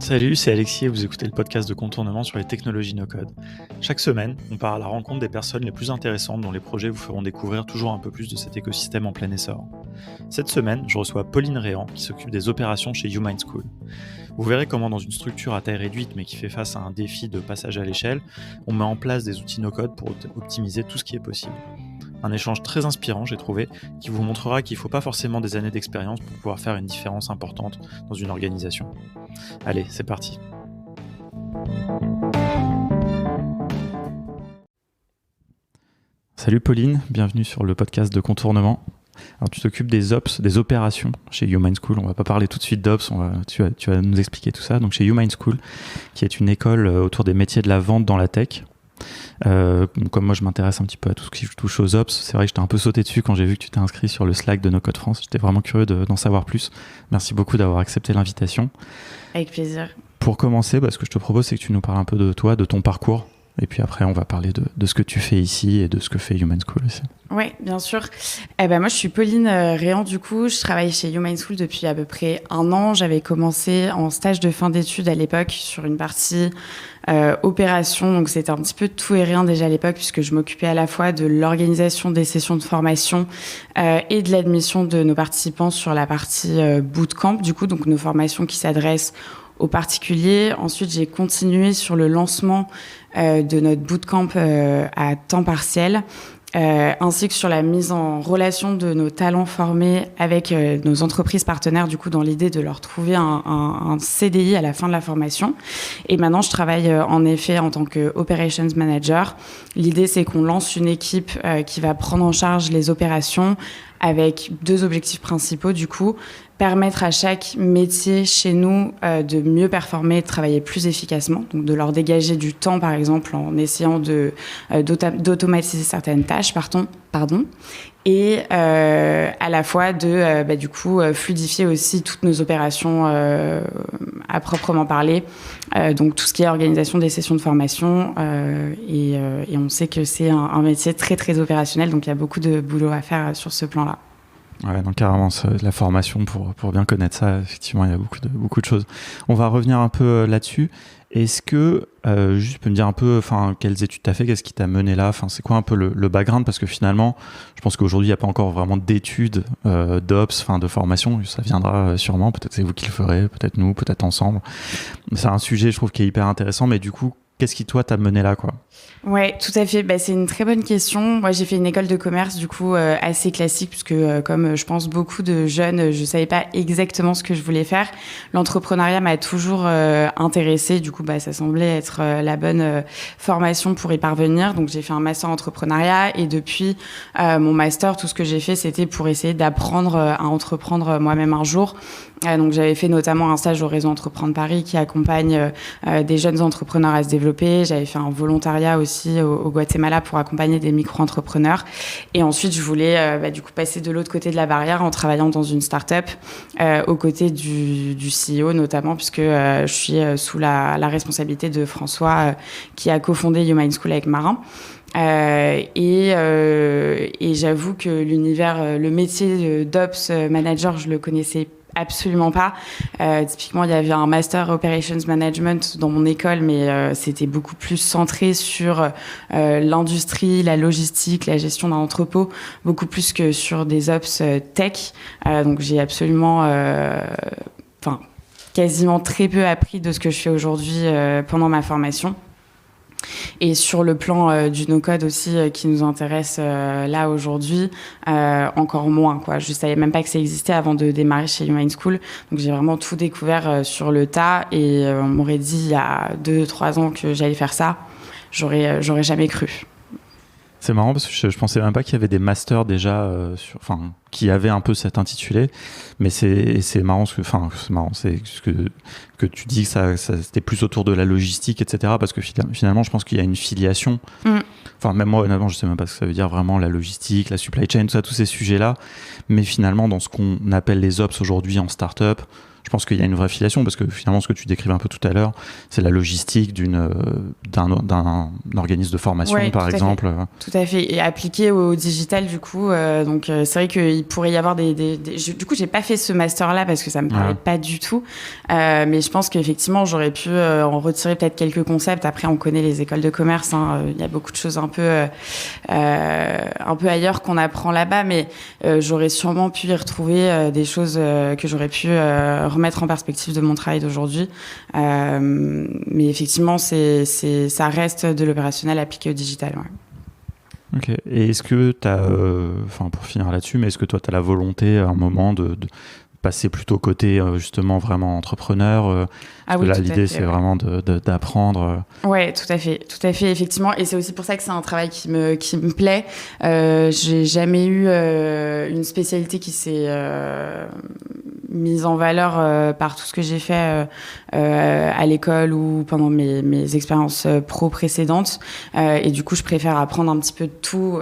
Salut, c'est Alexis et vous écoutez le podcast de Contournement sur les technologies no-code. Chaque semaine, on part à la rencontre des personnes les plus intéressantes dont les projets vous feront découvrir toujours un peu plus de cet écosystème en plein essor. Cette semaine, je reçois Pauline Réan qui s'occupe des opérations chez YouMind School. Vous verrez comment dans une structure à taille réduite mais qui fait face à un défi de passage à l'échelle, on met en place des outils no-code pour optimiser tout ce qui est possible. Un échange très inspirant, j'ai trouvé, qui vous montrera qu'il ne faut pas forcément des années d'expérience pour pouvoir faire une différence importante dans une organisation. Allez, c'est parti. Salut Pauline, bienvenue sur le podcast de Contournement. Alors tu t'occupes des ops, des opérations chez YouMind School. On va pas parler tout de suite d'ops, tu vas nous expliquer tout ça. Donc chez YouMind School, qui est une école autour des métiers de la vente dans la tech. Comme moi je m'intéresse un petit peu à tout ce qui touche aux ops, c'est vrai que j'étais un peu sauté dessus quand j'ai vu que tu t'es inscrit sur le Slack de No Code France. J'étais vraiment curieux d'en savoir plus. Merci beaucoup d'avoir accepté l'invitation. Avec plaisir. Pour commencer, ce que je te propose, c'est que tu nous parles un peu de toi, de ton parcours. Et puis après, on va parler de ce que tu fais ici et de ce que fait YouMind School aussi. Oui, bien sûr. Moi, je suis Pauline Réan, du coup. Je travaille chez YouMind School depuis à peu près 1 an. J'avais commencé en stage de fin d'études à l'époque sur une partie opération. Donc, c'était un petit peu tout et rien déjà à l'époque puisque je m'occupais à la fois de l'organisation des sessions de formation et de l'admission de nos participants sur la partie bootcamp, du coup. Donc, nos formations qui s'adressent aux particuliers. Ensuite, j'ai continué sur le lancement de notre bootcamp à temps partiel, ainsi que sur la mise en relation de nos talents formés avec nos entreprises partenaires, du coup, dans l'idée de leur trouver un CDI à la fin de la formation. Et maintenant, je travaille en effet en tant que Operations Manager. L'idée, c'est qu'on lance une équipe qui va prendre en charge les opérations avec 2 objectifs principaux, du coup. Permettre à chaque métier chez nous de mieux performer et de travailler plus efficacement, donc de leur dégager du temps, par exemple, en essayant d'automatiser certaines tâches, et à la fois de fluidifier aussi toutes nos opérations à proprement parler, donc tout ce qui est organisation des sessions de formation, et on sait que c'est un métier très très opérationnel, donc il y a beaucoup de boulot à faire sur ce plan-là. Ouais, donc carrément, la formation, pour bien connaître ça, effectivement, il y a beaucoup de choses. On va revenir un peu là-dessus. Est-ce que, juste, tu peux me dire un peu, quelles études tu as fait, qu'est-ce qui t'a mené là, c'est quoi un peu le background, parce que finalement, je pense qu'aujourd'hui, il n'y a pas encore vraiment d'études d'ops, de formation, ça viendra sûrement, peut-être c'est vous qui le ferez, peut-être nous, peut-être ensemble. C'est un sujet, je trouve, qui est hyper intéressant, mais du coup, qu'est-ce qui, toi, t'a mené là, quoi ? Ouais, tout à fait. C'est une très bonne question. Moi, j'ai fait une école de commerce, du coup, assez classique, puisque comme je pense beaucoup de jeunes, je savais pas exactement ce que je voulais faire. L'entrepreneuriat m'a toujours intéressée. Du coup, ça semblait être la bonne formation pour y parvenir. Donc, j'ai fait un master en entrepreneuriat et depuis mon master, tout ce que j'ai fait, c'était pour essayer d'apprendre à entreprendre moi-même un jour. Donc, j'avais fait notamment un stage au réseau Entreprendre Paris qui accompagne des jeunes entrepreneurs à se développer. J'avais fait un volontariat aussi au Guatemala pour accompagner des micro-entrepreneurs. Et ensuite, je voulais passer de l'autre côté de la barrière en travaillant dans une start-up aux côtés du CEO notamment, puisque je suis sous la responsabilité de François qui a cofondé YouMind School avec Marin. Et j'avoue que le métier d'Ops Manager, je le connaissais absolument pas. Typiquement, il y avait un Master Operations Management dans mon école, mais c'était beaucoup plus centré sur l'industrie, la logistique, la gestion d'un entrepôt, beaucoup plus que sur des ops tech. Donc, j'ai absolument... quasiment très peu appris de ce que je fais aujourd'hui pendant ma formation. Et sur le plan du no-code aussi qui nous intéresse là aujourd'hui, encore moins, quoi. Je savais même pas que ça existait avant de démarrer chez YouMind School. Donc j'ai vraiment tout découvert sur le tas et on m'aurait dit il y a 2-3 ans que j'allais faire ça. J'aurais jamais cru. C'est marrant parce que je pensais même pas qu'il y avait des masters déjà qui avaient un peu cet intitulé, mais c'est marrant c'est ce que tu dis que ça c'était plus autour de la logistique, etc. Parce que finalement je pense qu'il y a une filiation. Même moi honnêtement je sais même pas ce que ça veut dire vraiment, la logistique, la supply chain, tout ça, tous ces sujets là, mais finalement dans ce qu'on appelle les ops aujourd'hui en start-up, je je pense qu'il y a une vraie filiation parce que finalement, ce que tu décrivais un peu tout à l'heure, c'est la logistique d'un organisme de formation, par exemple. Tout à fait. Et appliqué au digital, du coup. Donc, c'est vrai qu'il pourrait y avoir du coup, j'ai pas fait ce master-là parce que ça me parlait pas du tout. Mais je pense qu'effectivement, j'aurais pu en retirer peut-être quelques concepts. Après, on connaît les écoles de commerce. Il y a beaucoup de choses un peu ailleurs qu'on apprend là-bas, mais j'aurais sûrement pu y retrouver des choses que j'aurais pu remettre en perspective de mon travail d'aujourd'hui. Mais effectivement, ça reste de l'opérationnel appliqué au digital. Ouais. Ok. Et est-ce que tu as, pour finir là-dessus, mais est-ce que toi, tu as la volonté à un moment de passer plutôt côté justement vraiment entrepreneur oui, là, l'idée, c'est vraiment d'apprendre. Ouais, tout à fait, effectivement. Et c'est aussi pour ça que c'est un travail qui me plaît. J'ai jamais eu une spécialité qui s'est mise en valeur par tout ce que j'ai fait à l'école ou pendant mes expériences pro précédentes. Et du coup, je préfère apprendre un petit peu de tout.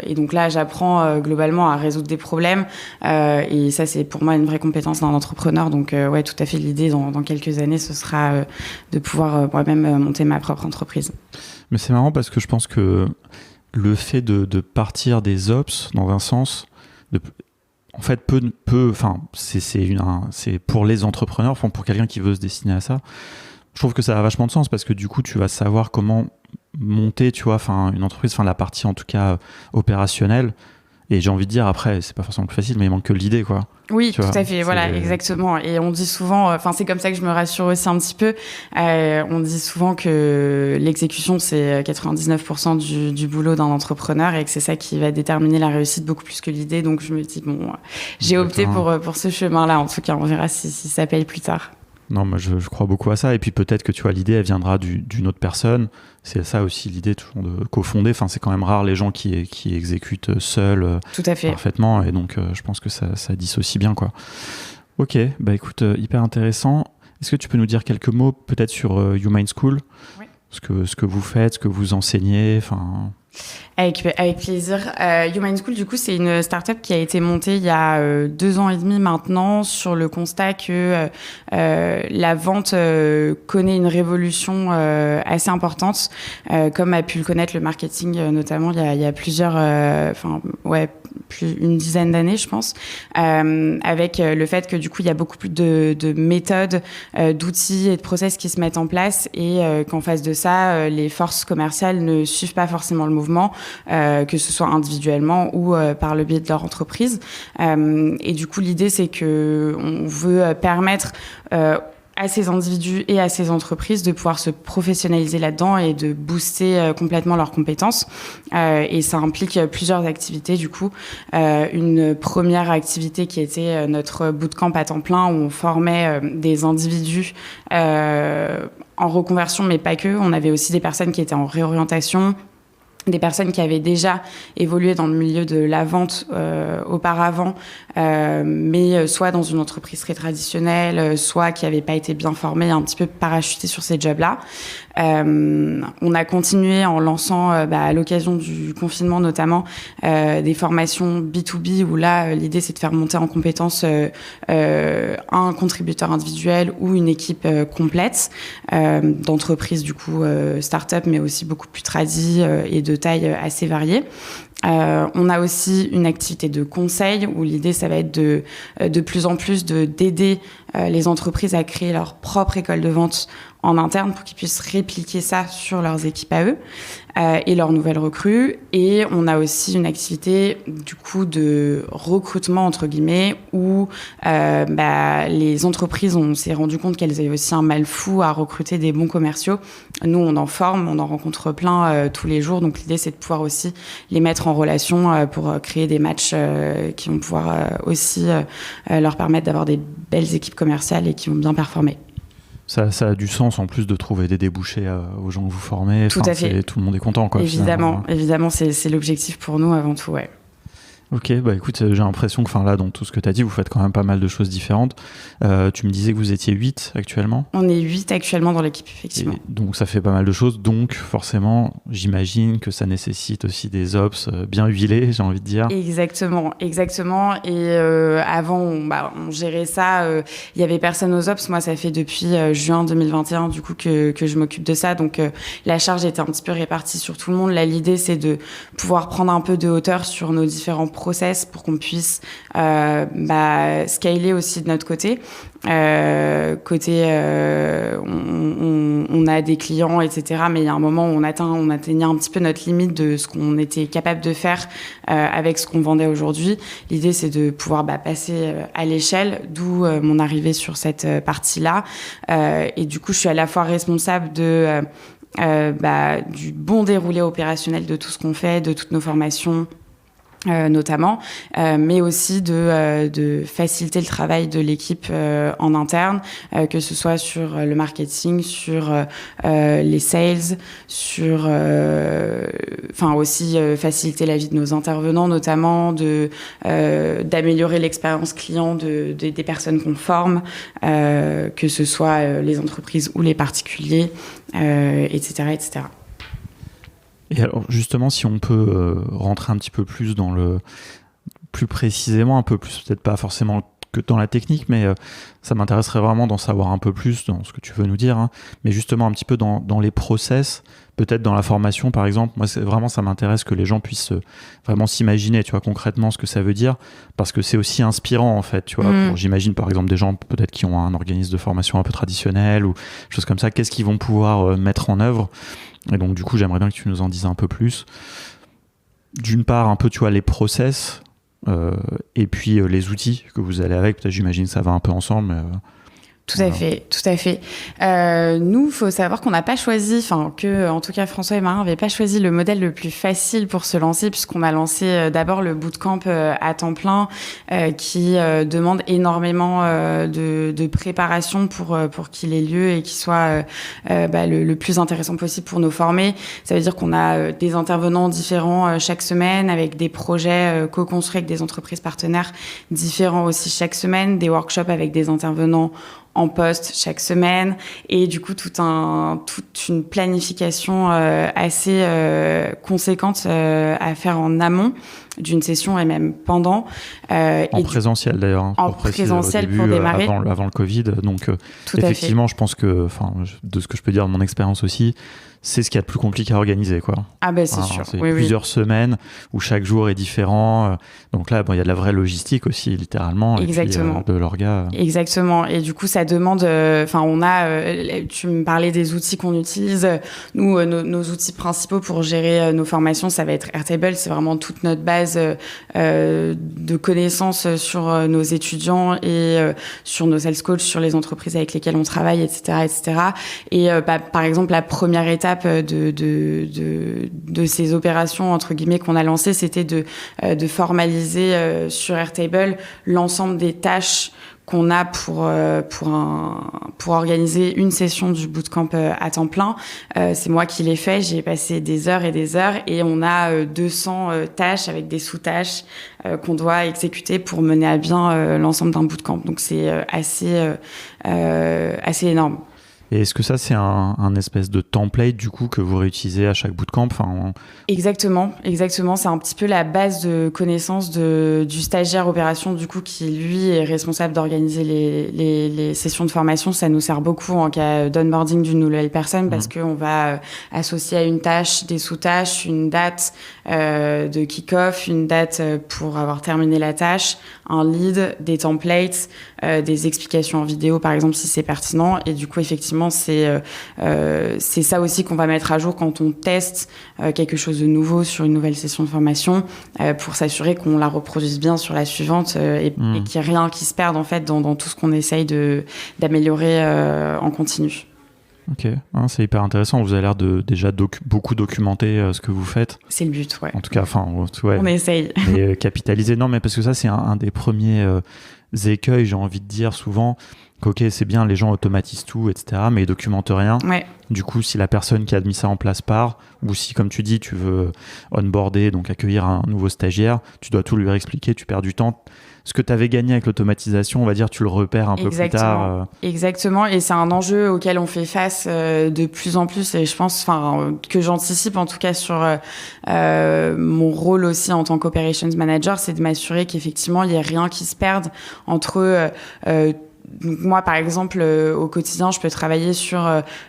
Et donc là, j'apprends globalement à résoudre des problèmes. Et ça, c'est pour moi une vraie compétence d'un entrepreneur. Donc ouais, tout à fait, l'idée dans quelques années, ce sera de pouvoir moi-même monter ma propre entreprise. Mais c'est marrant parce que je pense que le fait de partir des ops, dans un sens, en fait, c'est pour les entrepreneurs, pour quelqu'un qui veut se destiner à ça, je trouve que ça a vachement de sens parce que du coup, tu vas savoir comment monter, tu vois, une entreprise, la partie en tout cas opérationnelle. Et j'ai envie de dire, après, c'est pas forcément plus facile, mais il manque que l'idée, quoi. Oui, tout à fait, voilà, exactement. Et on dit souvent, c'est comme ça que je me rassure aussi un petit peu, on dit souvent que l'exécution, c'est 99% du boulot d'un entrepreneur et que c'est ça qui va déterminer la réussite beaucoup plus que l'idée. Donc je me dis, j'ai opté pour ce chemin-là. En tout cas, on verra si ça paye plus tard. Non, moi je crois beaucoup à ça. Et puis peut-être que tu vois, l'idée, elle viendra d'une autre personne. C'est ça aussi l'idée toujours de cofonder. C'est quand même rare les gens qui exécutent seuls tout à fait. Parfaitement. Et donc je pense que ça dissocie bien, quoi. Ok, bah écoute, hyper intéressant. Est-ce que tu peux nous dire quelques mots peut-être sur YouMind School ? Oui. Ce que vous faites, ce que vous enseignez, Avec plaisir. YouMind School, du coup, c'est une start-up qui a été montée il y a 2 ans et demi maintenant sur le constat que la vente connaît une révolution assez importante, comme a pu le connaître le marketing, notamment il y a plusieurs, plus une dizaine d'années, je pense, avec le fait que du coup, il y a beaucoup plus de méthodes, d'outils et de process qui se mettent en place et qu'en face de ça, les forces commerciales ne suivent pas forcément le mouvement, que ce soit individuellement ou par le biais de leur entreprise. Et du coup, l'idée, c'est que on veut permettre à ces individus et à ces entreprises de pouvoir se professionnaliser là-dedans et de booster complètement leurs compétences. Et ça implique plusieurs activités, du coup. Une première activité qui était notre bootcamp à temps plein, où on formait des individus en reconversion, mais pas que. On avait aussi des personnes qui étaient en réorientation, des personnes qui avaient déjà évolué dans le milieu de la vente auparavant, mais soit dans une entreprise très traditionnelle, soit qui n'avaient pas été bien formées, un petit peu parachutées sur ces jobs-là. On a continué en lançant, à l'occasion du confinement notamment, des formations B2B où là, l'idée c'est de faire monter en compétence un contributeur individuel ou une équipe complète d'entreprise, du coup, start-up, mais aussi beaucoup plus tradie et de taille assez variée. On a aussi une activité de conseil où l'idée, ça va être de plus en plus d'aider les entreprises à créer leur propre école de vente en interne pour qu'ils puissent répliquer ça sur leurs équipes à eux et leurs nouvelles recrues. Et on a aussi une activité du coup de recrutement entre guillemets où les entreprises, on s'est rendu compte qu'elles avaient aussi un mal fou à recruter des bons commerciaux. Nous, on en forme, on en rencontre plein tous les jours. Donc l'idée, c'est de pouvoir aussi les mettre en relation pour créer des matchs qui vont pouvoir aussi leur permettre d'avoir des belles équipes commerciales et qui vont bien performer. Ça a du sens en plus de trouver des débouchés aux gens que vous formez. Tout à fait. Tout le monde est content, quoi. Évidemment, c'est l'objectif pour nous avant tout, ouais. Ok, bah écoute, j'ai l'impression que là, dans tout ce que tu as dit, vous faites quand même pas mal de choses différentes. Tu me disais que vous étiez 8 actuellement. On est 8 actuellement dans l'équipe, effectivement. Et donc ça fait pas mal de choses, donc forcément, j'imagine que ça nécessite aussi des ops bien huilés, j'ai envie de dire. Exactement. Et avant, on gérait ça. Il y avait personne aux ops. Moi, ça fait depuis juin 2021 du coup que je m'occupe de ça. Donc la charge était un petit peu répartie sur tout le monde. Là, l'idée, c'est de pouvoir prendre un peu de hauteur sur nos différents process pour qu'on puisse scaler aussi de notre côté. On a des clients, etc. Mais il y a un moment où on atteignait un petit peu notre limite de ce qu'on était capable de faire avec ce qu'on vendait aujourd'hui. L'idée, c'est de pouvoir passer à l'échelle, d'où mon arrivée sur cette partie-là. Et du coup, je suis à la fois responsable du bon déroulé opérationnel de tout ce qu'on fait, de toutes nos formations, notamment, mais aussi de faciliter le travail de l'équipe en interne, que ce soit sur le marketing, sur les sales, sur aussi faciliter la vie de nos intervenants, notamment d'améliorer l'expérience client des personnes qu'on forme, que ce soit les entreprises ou les particuliers, etc., etc. Et alors justement, si on peut rentrer un petit peu plus plus précisément, un peu plus, peut-être pas forcément que dans la technique, mais ça m'intéresserait vraiment d'en savoir un peu plus dans ce que tu veux nous dire, hein, mais justement un petit peu dans les process, peut-être dans la formation par exemple. Moi, ça m'intéresse que les gens puissent vraiment s'imaginer, tu vois, concrètement ce que ça veut dire, parce que c'est aussi inspirant en fait, tu vois. J'imagine par exemple des gens peut-être qui ont un organisme de formation un peu traditionnel ou choses comme ça, qu'est-ce qu'ils vont pouvoir mettre en œuvre. Et donc du coup, j'aimerais bien que tu nous en dises un peu plus. D'une part, un peu, tu vois, les process, et puis les outils que vous allez avec. Peut-être, j'imagine que ça va un peu ensemble, mais Tout à fait. Nous, faut savoir qu'on n'a pas choisi, en tout cas François et Marin n'avaient pas choisi le modèle le plus facile pour se lancer, puisqu'on a lancé d'abord le bootcamp à temps plein, qui demande énormément de préparation pour qu'il ait lieu et qu'il soit le plus intéressant possible pour nous former. Ça veut dire qu'on a des intervenants différents chaque semaine, avec des projets co-construits avec des entreprises partenaires différents aussi chaque semaine, des workshops avec des intervenants en poste chaque semaine, et du coup toute une planification assez conséquente à faire en amont d'une session et même pendant. En présentiel d'ailleurs. Hein, en présentiel pour démarrer. Avant le Covid. Donc effectivement, je pense que, de ce que je peux dire de mon expérience aussi, c'est ce qu'il y a de plus compliqué à organiser, quoi. Ah ben c'est sûr. C'est plusieurs semaines où chaque jour est différent. Donc là, il y a de la vraie logistique aussi, littéralement. Exactement. Et puis, de l'orga. Exactement. Et du coup, ça demande. Tu me parlais des outils qu'on utilise. Nous, nos outils principaux pour gérer nos formations, ça va être Airtable. C'est vraiment toute notre base de connaissances sur nos étudiants et sur nos sales coachs, sur les entreprises avec lesquelles on travaille, etc., etc. Et par exemple, la première étape de ces opérations entre guillemets qu'on a lancées, c'était de formaliser sur Airtable l'ensemble des tâches qu'on a pour organiser une session du bootcamp à temps plein. C'est moi qui l'ai fait, j'ai passé des heures et on a 200 tâches avec des sous-tâches qu'on doit exécuter pour mener à bien l'ensemble d'un bootcamp. Donc c'est assez énorme. Et est-ce que ça, c'est un espèce de template, du coup, que vous réutilisez à chaque bootcamp? Exactement. C'est un petit peu la base de connaissance du stagiaire opération, du coup, qui, lui, est responsable d'organiser les sessions de formation. Ça nous sert beaucoup en cas d'onboarding d'une nouvelle personne, parce qu'on va associer à une tâche des sous-tâches, une date de kick-off, une date pour avoir terminé la tâche, un lead, des templates, des explications en vidéo, par exemple, si c'est pertinent. Et du coup, effectivement, c'est ça aussi qu'on va mettre à jour quand on teste quelque chose de nouveau sur une nouvelle session de formation, pour s'assurer qu'on la reproduise bien sur la suivante et qu'il n'y ait rien qui se perde en fait dans tout ce qu'on essaye d'améliorer en continu. Ok, c'est hyper intéressant. Vous avez l'air de déjà beaucoup documenter ce que vous faites. C'est le but, ouais. En tout cas, ouais. On essaye. Et capitaliser. Non, mais parce que ça, c'est un des premiers écueils, j'ai envie de dire souvent. Ok, c'est bien, les gens automatisent tout, etc., mais ils documentent rien. Ouais. Du coup, si la personne qui a mis ça en place part, ou si, comme tu dis, tu veux onboarder, donc accueillir un nouveau stagiaire, tu dois tout lui réexpliquer, tu perds du temps. Ce que tu avais gagné avec l'automatisation, on va dire, tu le repères un peu plus tard. Exactement, et c'est un enjeu auquel on fait face de plus en plus, et je pense que j'anticipe en tout cas sur mon rôle aussi en tant qu'operations manager, c'est de m'assurer qu'effectivement, il n'y ait rien qui se perde entre... donc moi, par exemple, au quotidien, je peux travailler sur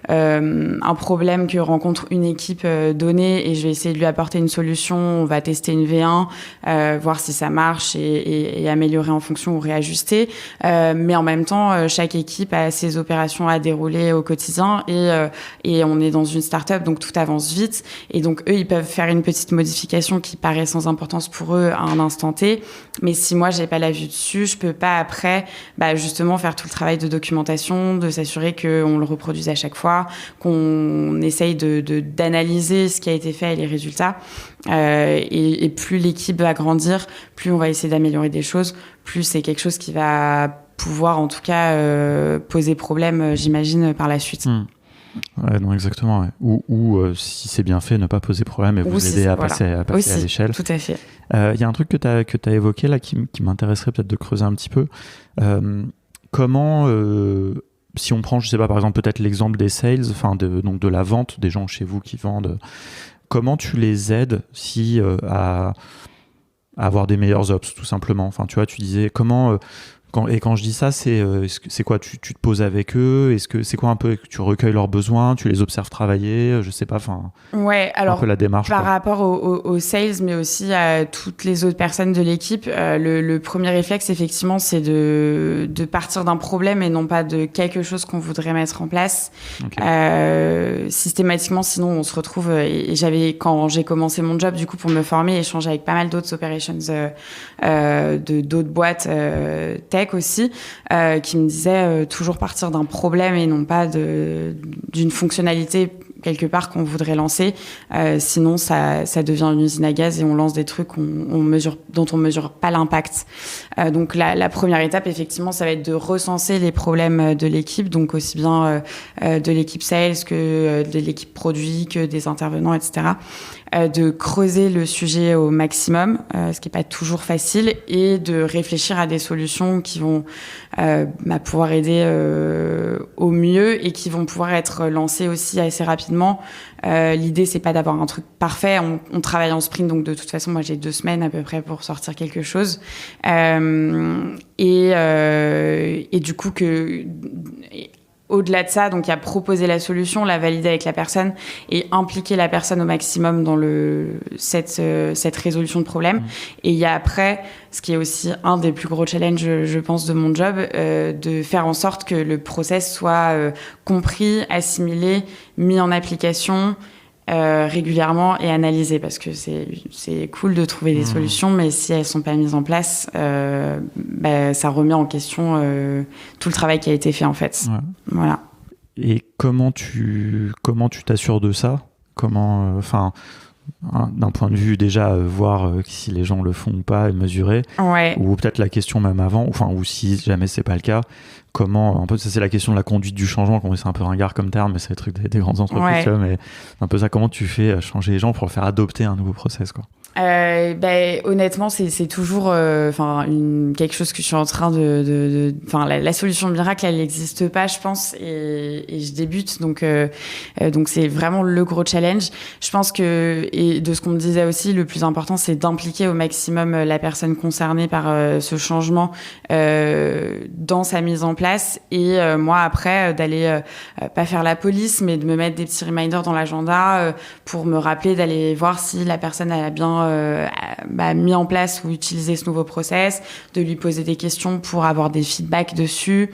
un problème que rencontre une équipe donnée et je vais essayer de lui apporter une solution. On va tester une V1, voir si ça marche et améliorer en fonction ou réajuster. Mais en même temps, chaque équipe a ses opérations à dérouler au quotidien et on est dans une start-up, donc tout avance vite. Et donc, eux, ils peuvent faire une petite modification qui paraît sans importance pour eux à un instant T. Mais si moi, j'ai pas la vue dessus, je peux pas après, justement, faire tout le travail de documentation, de s'assurer qu'on le reproduise à chaque fois, qu'on essaye d'analyser ce qui a été fait et les résultats. Et plus l'équipe va grandir, plus on va essayer d'améliorer des choses, plus c'est quelque chose qui va pouvoir en tout cas poser problème, j'imagine, par la suite. Ouais, non, exactement. Ouais. Ou si c'est bien fait, ne pas poser problème et vous aider à passer à l'échelle. Tout à fait. Il y a un truc que tu as évoqué là qui m'intéresserait peut-être de creuser un petit peu. Comment, si on prend, je sais pas, par exemple, peut-être l'exemple des sales, donc de la vente, des gens chez vous qui vendent, comment tu les aides à avoir des meilleurs ops, tout simplement. Enfin, tu vois, tu disais comment... Quand je dis ça, c'est quoi, tu te poses avec eux, est-ce que c'est quoi un peu, tu recueilles leurs besoins, tu les observes travailler, je sais pas, ouais, alors un peu la démarche par rapport aux sales, mais aussi à toutes les autres personnes de l'équipe, le premier réflexe effectivement c'est de partir d'un problème et non pas de quelque chose qu'on voudrait mettre en place. Okay. Systématiquement, sinon on se retrouve et quand j'ai commencé mon job du coup pour me former, échanger avec pas mal d'autres operations d'autres boîtes tech aussi, qui me disait toujours partir d'un problème et non pas d'une fonctionnalité quelque part qu'on voudrait lancer. Sinon, ça devient une usine à gaz et on lance des trucs dont on mesure pas l'impact. Donc la première étape, effectivement, ça va être de recenser les problèmes de l'équipe, donc aussi bien de l'équipe sales que de l'équipe produit, que des intervenants, etc. De creuser le sujet au maximum, ce qui n'est pas toujours facile, et de réfléchir à des solutions qui vont pouvoir aider au mieux et qui vont pouvoir être lancées aussi assez rapidement. L'idée, c'est pas d'avoir un truc parfait. On travaille en sprint, donc de toute façon, moi, j'ai 2 semaines à peu près pour sortir quelque chose. Et du coup, au-delà de ça, donc il y a proposer la solution, la valider avec la personne et impliquer la personne au maximum dans cette résolution de problème. Et il y a après, ce qui est aussi un des plus gros challenges, je pense, de mon job, de faire en sorte que le process soit compris, assimilé, mis en application régulièrement et analysé, parce que c'est cool de trouver des solutions, mais si elles sont pas mises en place, ça remet en question tout le travail qui a été fait en fait. Ouais. Voilà. Et comment tu t'assures de ça? Comment, d'un point de vue déjà voir si les gens le font ou pas et mesurer, ouais. Ou peut-être la question même avant, ou si jamais c'est pas le cas, comment, un peu ça c'est la question de la conduite du changement, c'est un peu ringard comme terme, mais c'est le truc des grandes entreprises, ouais. Mais un peu ça, comment tu fais changer les gens pour faire adopter un nouveau process, quoi. Honnêtement, c'est toujours quelque chose que je suis en train la solution miracle, elle n'existe pas, je pense, et je débute, donc c'est vraiment le gros challenge. Je pense que, et de ce qu'on me disait aussi, le plus important, c'est d'impliquer au maximum la personne concernée par ce changement dans sa mise en place, et moi après d'aller pas faire la police, mais de me mettre des petits reminders dans l'agenda pour me rappeler d'aller voir si la personne elle a bien mis en place ou utilisé ce nouveau process, de lui poser des questions pour avoir des feedbacks dessus,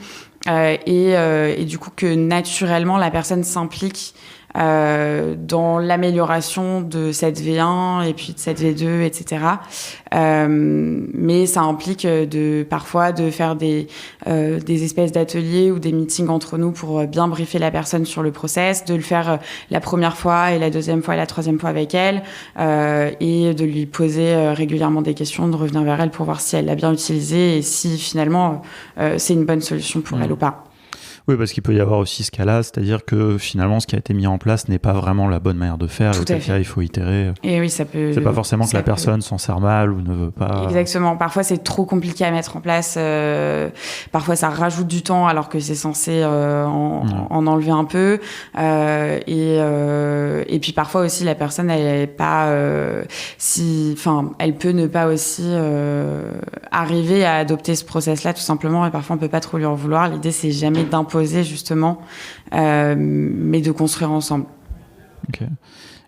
et du coup que naturellement la personne s'implique dans l'amélioration de cette V1 et puis de cette V2, etc. Mais ça implique parfois de faire des espèces d'ateliers ou des meetings entre nous pour bien briefer la personne sur le process, de le faire la première fois et la deuxième fois et la troisième fois avec elle, et de lui poser régulièrement des questions, de revenir vers elle pour voir si elle l'a bien utilisé et si finalement c'est une bonne solution pour elle ou pas. Oui, parce qu'il peut y avoir aussi ce cas-là, c'est-à-dire que finalement, ce qui a été mis en place n'est pas vraiment la bonne manière de faire. Tout à fait. Cas, il faut itérer. Et oui, ça peut. C'est pas forcément que la personne s'en sert mal ou ne veut pas. Exactement. Parfois, c'est trop compliqué à mettre en place. Parfois, ça rajoute du temps alors que c'est censé en enlever un peu. Et puis parfois aussi, la personne, elle est pas elle peut ne pas aussi arriver à adopter ce process-là tout simplement. Et parfois, on peut pas trop lui en vouloir. L'idée, c'est jamais d'imposer justement, mais de construire ensemble. Ok.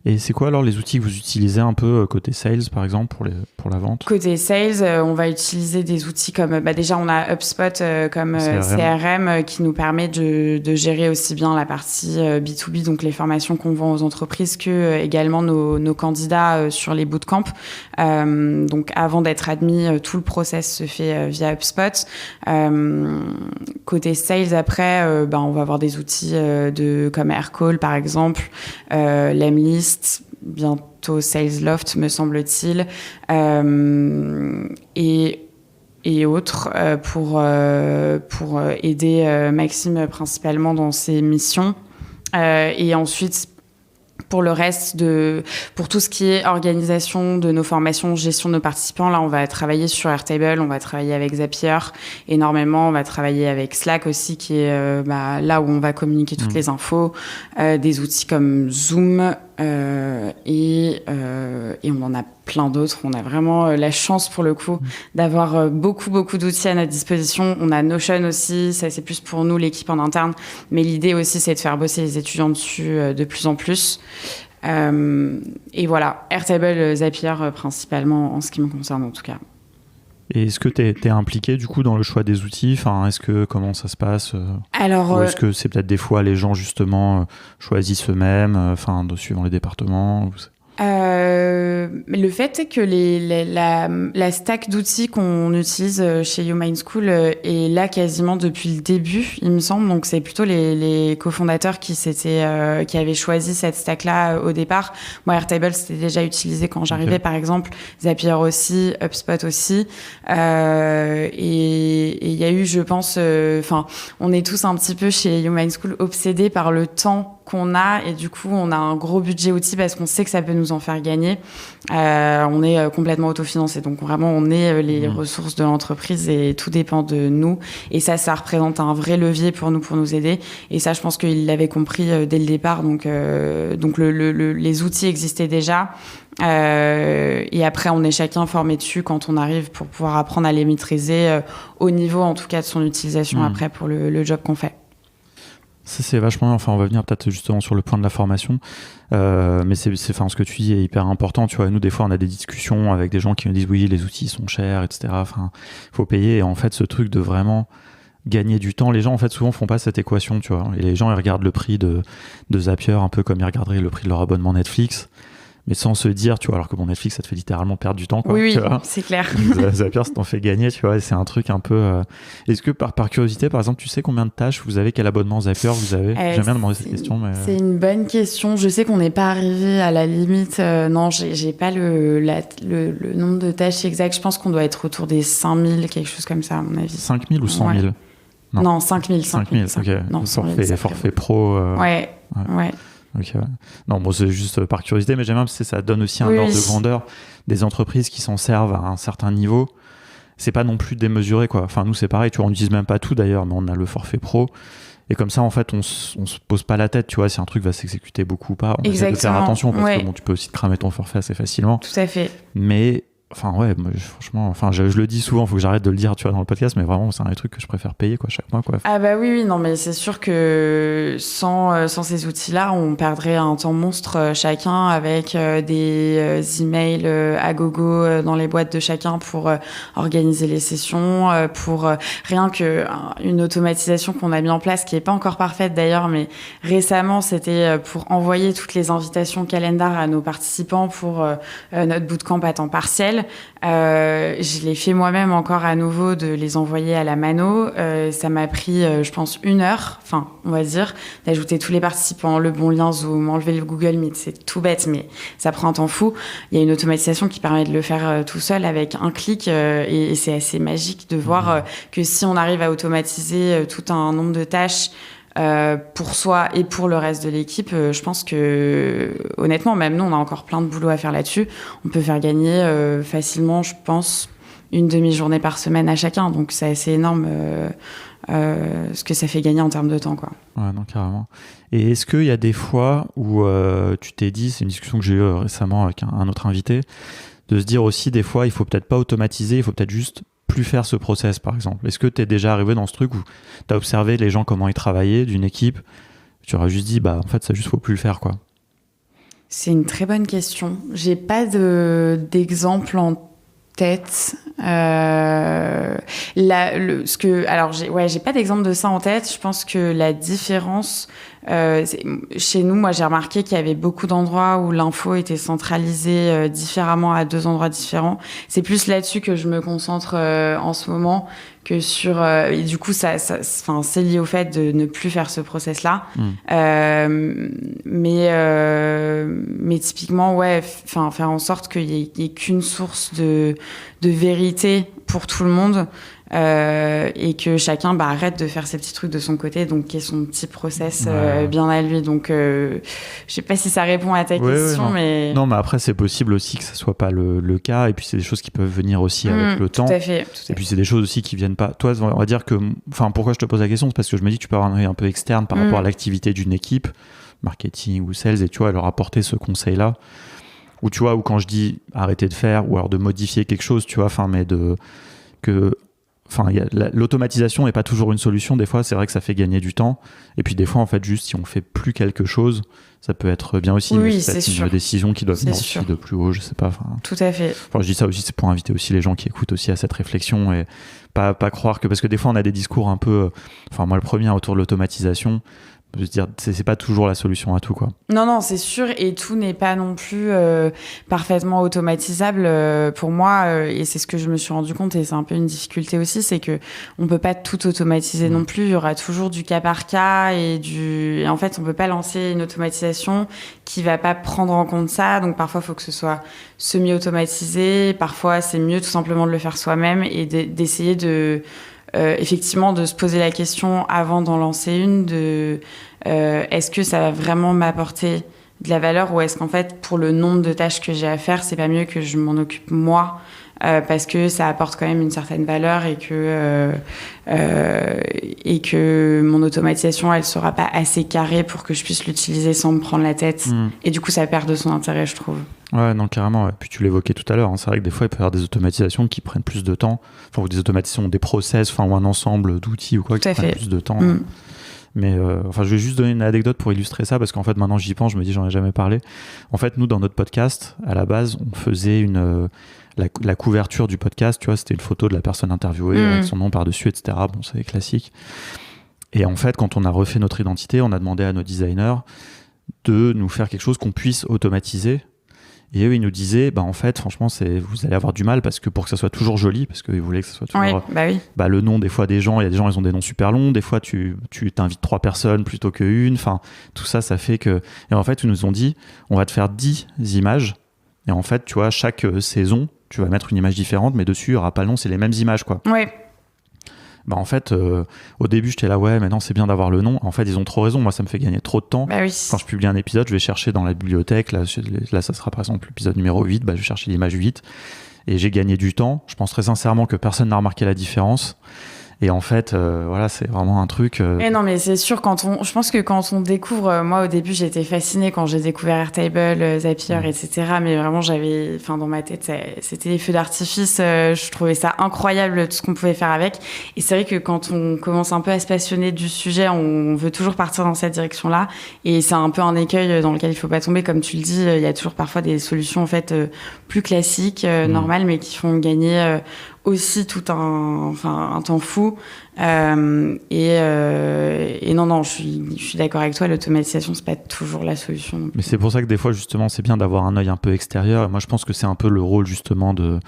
Et c'est quoi alors les outils que vous utilisez un peu côté sales par exemple pour la vente? Côté sales, on va utiliser des outils comme déjà on a HubSpot comme CRM qui nous permet de gérer aussi bien la partie B2B, donc les formations qu'on vend aux entreprises, que également nos candidats sur les bootcamps. Donc avant d'être admis, tout le process se fait via HubSpot. Côté sales après, on va avoir des outils comme Aircall par exemple, Lemlist, bientôt Salesloft me semble-t-il, et autres pour aider Maxime principalement dans ses missions, et ensuite pour le reste pour tout ce qui est organisation de nos formations, gestion de nos participants, là on va travailler sur Airtable, on va travailler avec Zapier énormément, on va travailler avec Slack aussi qui est là où on va communiquer toutes les infos, des outils comme Zoom, et on en a plein d'autres. On a vraiment la chance pour le coup d'avoir beaucoup d'outils à notre disposition. On a Notion aussi, ça c'est plus pour nous l'équipe en interne, mais l'idée aussi c'est de faire bosser les étudiants dessus de plus en plus. Et voilà, Airtable, Zapier principalement en ce qui me concerne en tout cas. Et est-ce que t'es impliqué du coup dans le choix des outils? Enfin, comment ça se passe? Alors, ou est-ce que c'est peut-être des fois les gens justement choisissent eux-mêmes, suivant les départements? Le fait est que la stack d'outils qu'on utilise chez YouMind School est là quasiment depuis le début, il me semble. Donc c'est plutôt les cofondateurs qui avaient choisi cette stack-là au départ. Moi, Airtable, c'était déjà utilisé quand j'arrivais, par exemple. Zapier aussi, HubSpot aussi. Et il y a eu, je pense, on est tous un petit peu chez YouMind School obsédés par le temps qu'on a, et du coup on a un gros budget outils parce qu'on sait que ça peut nous en faire gagner. On est complètement autofinancé, donc vraiment on est les ressources de l'entreprise et tout dépend de nous, et ça représente un vrai levier pour nous aider, et ça je pense qu'ils l'avaient compris dès le départ, donc les outils existaient déjà, et après on est chacun formé dessus quand on arrive pour pouvoir apprendre à les maîtriser au niveau en tout cas de son utilisation après pour le job qu'on fait. Ça c'est vachement, on va venir peut-être justement sur le point de la formation, mais ce que tu dis est hyper important, tu vois. Nous des fois on a des discussions avec des gens qui nous disent oui les outils sont chers, etc. Faut payer, et en fait ce truc de vraiment gagner du temps, les gens en fait souvent font pas cette équation, tu vois, et les gens ils regardent le prix de Zapier un peu comme ils regarderaient le prix de leur abonnement Netflix, mais sans se dire, tu vois, alors que Netflix, ça te fait littéralement perdre du temps, quoi. Oui, tu vois. c'est clair. Zapier, ça t'en fait gagner, tu vois, et c'est un truc un peu... Est-ce que par curiosité, par exemple, tu sais combien de tâches vous avez, quel abonnement Zapier vous avez? J'aime bien demander cette question, mais... C'est une bonne question. Je sais qu'on n'est pas arrivé à la limite. Non, j'ai pas le nombre de tâches exact. Je pense qu'on doit être autour des 5000, quelque chose comme ça, à mon avis. 5000 ou 100 000? Non, 5000. 5000, ok. Non, forfait pro. Ouais. Okay. Non, bon, c'est juste par curiosité, mais j'aime bien parce que ça donne aussi un ordre de grandeur des entreprises qui s'en servent à un certain niveau. C'est pas non plus démesuré, quoi. Enfin, nous, c'est pareil, tu vois, on n'utilise même pas tout d'ailleurs, mais on a le forfait pro. Et comme ça, en fait, on se pose pas la tête, tu vois, si un truc va s'exécuter beaucoup ou pas. On essaie de faire attention parce que tu peux aussi te cramer ton forfait assez facilement. Tout à fait. Mais Enfin ouais, moi, franchement, je le dis souvent, faut que j'arrête de le dire, tu vois, dans le podcast, mais vraiment c'est un des trucs que je préfère payer quoi chaque mois quoi. Ah bah oui, non mais c'est sûr que sans ces outils-là, on perdrait un temps monstre chacun avec des emails à gogo dans les boîtes de chacun pour organiser les sessions, pour rien que une automatisation qu'on a mis en place qui est pas encore parfaite d'ailleurs, mais récemment c'était pour envoyer toutes les invitations calendar à nos participants pour notre bootcamp à temps partiel. Je l'ai fait moi-même encore à nouveau de les envoyer à la mano. Ça m'a pris, je pense, 1 heure, enfin, on va dire, d'ajouter tous les participants, le bon lien Zoom, enlever le Google Meet. C'est tout bête, mais ça prend un temps fou. Il y a une automatisation qui permet de le faire tout seul avec un clic et c'est assez magique de voir que si on arrive à automatiser tout un nombre de tâches pour soi et pour le reste de l'équipe, je pense que honnêtement, même nous, on a encore plein de boulot à faire là-dessus. On peut faire gagner facilement, je pense, une demi-journée par semaine à chacun. Donc c'est assez énorme ce que ça fait gagner en termes de temps, quoi. Ouais, non, carrément. Et est-ce qu'il y a des fois où tu t'es dit, c'est une discussion que j'ai eue récemment avec un autre invité, de se dire aussi des fois, il faut peut-être pas automatiser, il faut peut-être juste plus faire ce process, par exemple. Est-ce que tu es déjà arrivé dans ce truc où tu as observé les gens, comment ils travaillaient d'une équipe, tu aurais juste dit, bah en fait, ça juste faut plus le faire, quoi. C'est une très bonne question. J'ai pas d'exemple en tête. J'ai pas d'exemple de ça en tête. Je pense que la différence, chez nous, moi, j'ai remarqué qu'il y avait beaucoup d'endroits où l'info était centralisée différemment à 2 endroits différents. C'est plus là-dessus que je me concentre en ce moment que sur et du coup c'est lié au fait de ne plus faire ce process là mais typiquement faire en sorte qu'il y ait qu'une source de vérité pour tout le monde et que chacun arrête de faire ses petits trucs de son côté, donc qu'il y ait son petit process bien à lui. Donc je sais pas si ça répond à ta question, mais non, mais après c'est possible aussi que ça soit pas le cas, et puis c'est des choses qui peuvent venir aussi avec le temps. Tout à fait. Et puis c'est des choses aussi qui viennent pas. Toi, on va dire que, enfin, pourquoi je te pose la question, c'est parce que je me dis que tu peux avoir un œil un peu externe par rapport à l'activité d'une équipe, marketing ou sales, et tu vois, leur apporter ce conseil-là. Ou tu vois, ou quand je dis arrêter de faire, ou alors de modifier quelque chose, tu vois, l'automatisation n'est pas toujours une solution. Des fois, c'est vrai que ça fait gagner du temps. Et puis des fois, en fait, juste si on fait plus quelque chose, ça peut être bien aussi. Oui, mais c'est peut-être une décision qui doit venir aussi de plus haut, je sais pas. Tout à fait. Enfin, je dis ça aussi, c'est pour inviter aussi les gens qui écoutent aussi à cette réflexion et pas croire que, parce que des fois, on a des discours un peu, enfin, moi, le premier autour de l'automatisation, je veux dire, c'est pas toujours la solution à tout, quoi. Non, c'est sûr, et tout n'est pas non plus parfaitement automatisable pour moi, et c'est ce que je me suis rendu compte, et c'est un peu une difficulté aussi, c'est que on peut pas tout automatiser non plus. Il y aura toujours du cas par cas et en fait, on peut pas lancer une automatisation qui va pas prendre en compte ça. Donc parfois, il faut que ce soit semi-automatisé. Parfois, c'est mieux tout simplement de le faire soi-même et d'essayer effectivement de se poser la question avant d'en lancer une est-ce que ça va vraiment m'apporter de la valeur, ou est-ce qu'en fait pour le nombre de tâches que j'ai à faire, c'est pas mieux que je m'en occupe moi parce que ça apporte quand même une certaine valeur et que mon automatisation elle sera pas assez carrée pour que je puisse l'utiliser sans me prendre la tête et du coup ça perd de son intérêt, je trouve. Ouais, non, carrément. Ouais. Puis tu l'évoquais tout à l'heure, hein. C'est vrai que des fois, il peut y avoir des automatisations qui prennent plus de temps, ou des automatisations, des process, ou un ensemble d'outils ou quoi qui prennent plus de temps. Mais je vais juste donner une anecdote pour illustrer ça, parce qu'en fait, maintenant, j'y pense, je me dis, j'en ai jamais parlé. En fait, nous, dans notre podcast, à la base, on faisait la couverture du podcast, tu vois, c'était une photo de la personne interviewée avec son nom par-dessus, etc. Bon, c'est classique. Et en fait, quand on a refait notre identité, on a demandé à nos designers de nous faire quelque chose qu'on puisse automatiser. Et eux, ils nous disaient, en fait, franchement, vous allez avoir du mal, parce que pour que ça soit toujours joli, parce qu'ils voulaient que ça soit toujours... le nom, des fois, des gens, il y a des gens, ils ont des noms super longs, des fois, tu t'invites 3 personnes plutôt qu'une, enfin, tout ça, ça fait que... Et en fait, ils nous ont dit, on va te faire 10 images, et en fait, tu vois, chaque saison, tu vas mettre une image différente, mais dessus, il n'y aura pas le nom, c'est les mêmes images, quoi. Ouais. En fait, au début, j'étais là, ouais, mais non, c'est bien d'avoir le nom. En fait, ils ont trop raison. Moi, ça me fait gagner trop de temps. Quand je publie un épisode, je vais chercher dans la bibliothèque. Là ça sera par exemple l'épisode numéro 8. Je vais chercher l'image 8. Et j'ai gagné du temps. Je pense très sincèrement que personne n'a remarqué la différence. Et en fait, voilà, c'est vraiment un truc. Et non, mais c'est sûr, je pense que quand on découvre, moi au début j'étais fascinée quand j'ai découvert Airtable, Zapier, etc. Mais vraiment dans ma tête, c'était les feux d'artifice. Je trouvais ça incroyable tout ce qu'on pouvait faire avec. Et c'est vrai que quand on commence un peu à se passionner du sujet, on veut toujours partir dans cette direction-là. Et c'est un peu un écueil dans lequel il faut pas tomber. Comme tu le dis, il y a toujours parfois des solutions en fait plus classiques, normales, mais qui font gagner aussi tout un temps fou. Et non, je suis d'accord avec toi, l'automatisation, c'est pas toujours la solution. Mais c'est pour ça que des fois, justement, c'est bien d'avoir un œil un peu extérieur. Et moi, je pense que c'est un peu le rôle, justement, de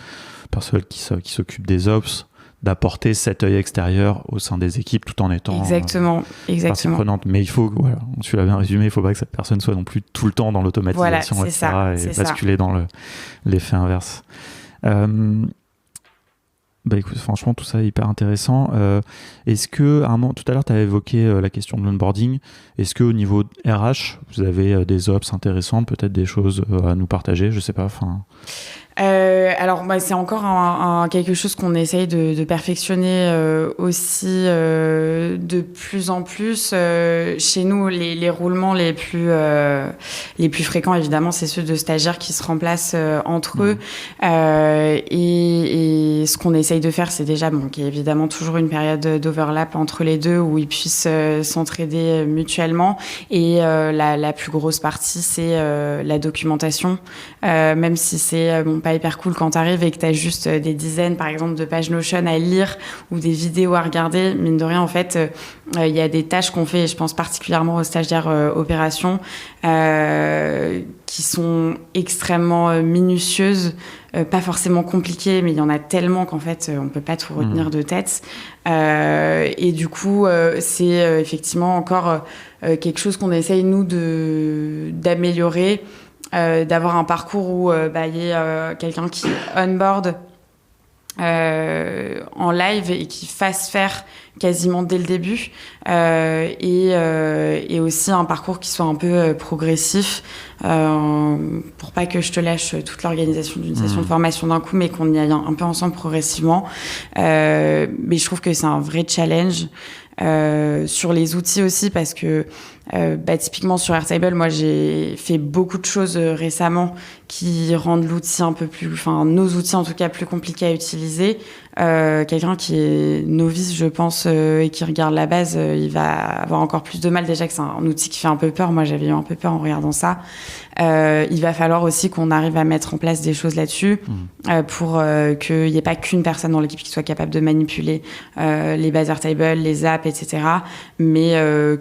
personnes qui s'occupent des ops, d'apporter cet œil extérieur au sein des équipes tout en étant partie prenante. Mais il faut, voilà, tu l'as bien résumé, il faut pas que cette personne soit non plus tout le temps dans l'automatisation, voilà, etc. et basculer dans l'effet inverse. Écoute, franchement, tout ça est hyper intéressant. Est-ce que, à un moment, tout à l'heure, tu as évoqué la question de l'onboarding. Est-ce qu'au niveau RH, vous avez des ops intéressantes, peut-être des choses à nous partager? Je sais pas. Alors, c'est encore quelque chose qu'on essaye de perfectionner aussi de plus en plus. Chez nous, les roulements les plus fréquents, évidemment, c'est ceux de stagiaires qui se remplacent entre eux. Et ce qu'on essaye de faire, c'est déjà qu'il y a évidemment toujours une période d'overlap entre les deux où ils puissent s'entraider mutuellement. Et la plus grosse partie, c'est la documentation. Même si c'est pas hyper cool quand t'arrives et que t'as juste des dizaines, par exemple, de pages Notion à lire ou des vidéos à regarder. Mine de rien, en fait, il y a des tâches qu'on fait, et je pense particulièrement aux stagiaires opérations, qui sont extrêmement minutieuses, pas forcément compliquées, mais il y en a tellement qu'en fait, on peut pas tout retenir de tête. Et du coup, c'est effectivement encore quelque chose qu'on essaye, nous, d'améliorer. D'avoir un parcours où y ait quelqu'un qui onboard en live et qui fasse faire quasiment dès le début et aussi un parcours qui soit un peu progressif pour pas que je te lâche toute l'organisation d'une session de formation d'un coup, mais qu'on y aille un peu ensemble progressivement. Mais je trouve que c'est un vrai challenge. Sur les outils aussi, parce que typiquement sur Airtable, moi j'ai fait beaucoup de choses récemment qui rendent l'outil nos outils en tout cas plus compliqués à utiliser. Quelqu'un qui est novice, je pense, et qui regarde la base, il va avoir encore plus de mal. Déjà que c'est un outil qui fait un peu peur. Moi, j'avais eu un peu peur en regardant ça. Il va falloir aussi qu'on arrive à mettre en place des choses là-dessus pour qu'il n'y ait pas qu'une personne dans l'équipe qui soit capable de manipuler les bases Airtable, les apps, etc. Mais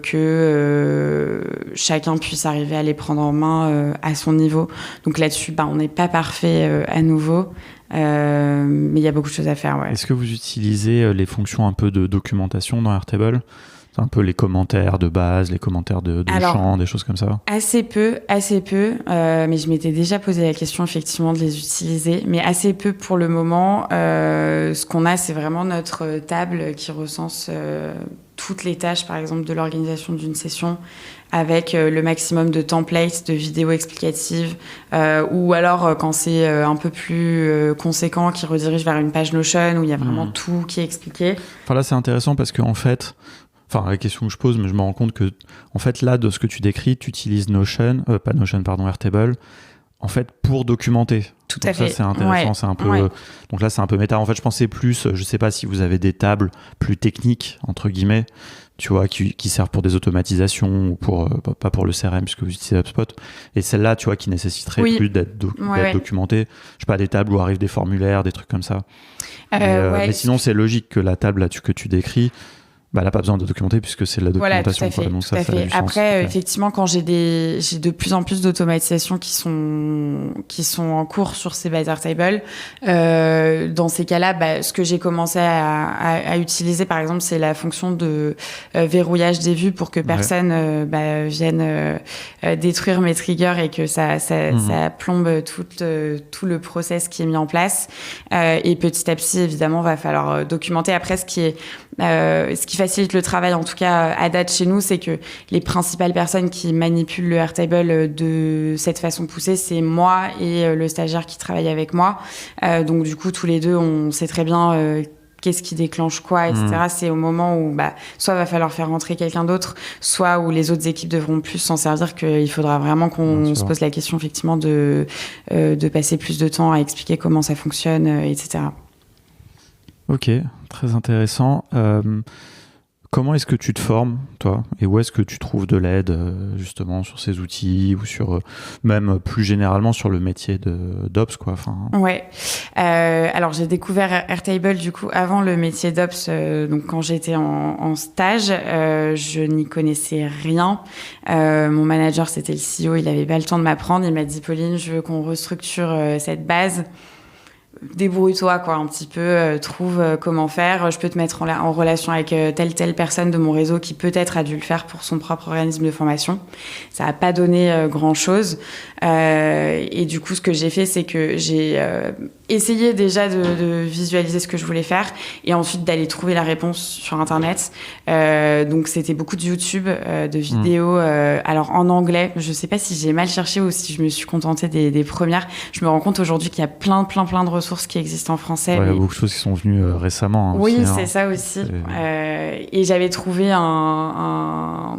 que chacun puisse arriver à les prendre en main à son niveau. Donc là-dessus, on n'est pas parfait à nouveau. Mais il y a beaucoup de choses à faire. Ouais. Est-ce que vous utilisez les fonctions un peu de documentation dans Airtable? C'est un peu les commentaires de base, les commentaires de champ, des choses comme ça? Assez peu. Mais je m'étais déjà posé la question, effectivement, de les utiliser. Mais assez peu pour le moment. Ce qu'on a, c'est vraiment notre table qui recense toutes les tâches, par exemple, de l'organisation d'une session, avec le maximum de templates, de vidéos explicatives, ou alors quand c'est un peu plus conséquent, qui redirige vers une page Notion où il y a vraiment tout qui est expliqué. Là, c'est intéressant parce qu'en fait, la question que je pose, mais je me rends compte que, en fait, là, de ce que tu décris, tu utilises Airtable, en fait, pour documenter. Tout à fait. Ça, c'est intéressant. C'est un peu. Donc là, c'est un peu méta. En fait, je pensais plus. Je sais pas si vous avez des tables plus techniques entre guillemets, tu vois, qui servent pour des automatisations ou pas pour le CRM puisque vous utilisez HubSpot. Et celle-là, tu vois, qui nécessiterait plus d'être documentée. Je sais pas, des tables où arrivent des formulaires, des trucs comme ça. Mais sinon, c'est logique que la table là, que tu décris. Elle n'a pas besoin de documenter puisque c'est de la documentation. Voilà, tout à fait. Après, effectivement, quand j'ai de plus en plus d'automatisations qui sont en cours sur ces bases Airtable, dans ces cas-là, ce que j'ai commencé à utiliser, par exemple, c'est la fonction de verrouillage des vues pour que personne vienne détruire mes triggers et que ça plombe tout le process qui est mis en place. Et petit à petit, évidemment, va falloir documenter. Après, ce qui facilite le travail, en tout cas à date chez nous, c'est que les principales personnes qui manipulent le Airtable de cette façon poussée, c'est moi et le stagiaire qui travaille avec moi. Donc du coup, tous les deux, on sait très bien qu'est-ce qui déclenche quoi, etc. C'est au moment où soit va falloir faire rentrer quelqu'un d'autre, soit où les autres équipes devront plus s'en servir, qu'il faudra vraiment qu'on se pose la question effectivement de passer plus de temps à expliquer comment ça fonctionne, etc. Ok, très intéressant. Comment est-ce que tu te formes, toi, et où est-ce que tu trouves de l'aide, justement, sur ces outils ou sur, même plus généralement, sur le métier d'Ops, quoi. Ouais. Alors, j'ai découvert Airtable, du coup, avant le métier d'Ops. Donc, quand j'étais en stage, je n'y connaissais rien. Mon manager, c'était le CEO, il avait pas le temps de m'apprendre. Il m'a dit, Pauline, je veux qu'on restructure cette base. Débrouille-toi quoi un petit peu, trouve comment faire, je peux te mettre en relation avec telle personne de mon réseau qui peut-être a dû le faire pour son propre organisme de formation. Ça a pas donné grand chose, et du coup ce que j'ai fait c'est que j'ai essayé déjà de visualiser ce que je voulais faire et ensuite d'aller trouver la réponse sur internet. Donc c'était beaucoup de YouTube, de vidéos, alors en anglais. Je sais pas si j'ai mal cherché ou si je me suis contentée des premières. Je me rends compte aujourd'hui qu'il y a plein de ressources qui existent en français. Ouais, il y a beaucoup de choses qui sont venues récemment. Oui, aussi, c'est ça aussi. Et j'avais trouvé un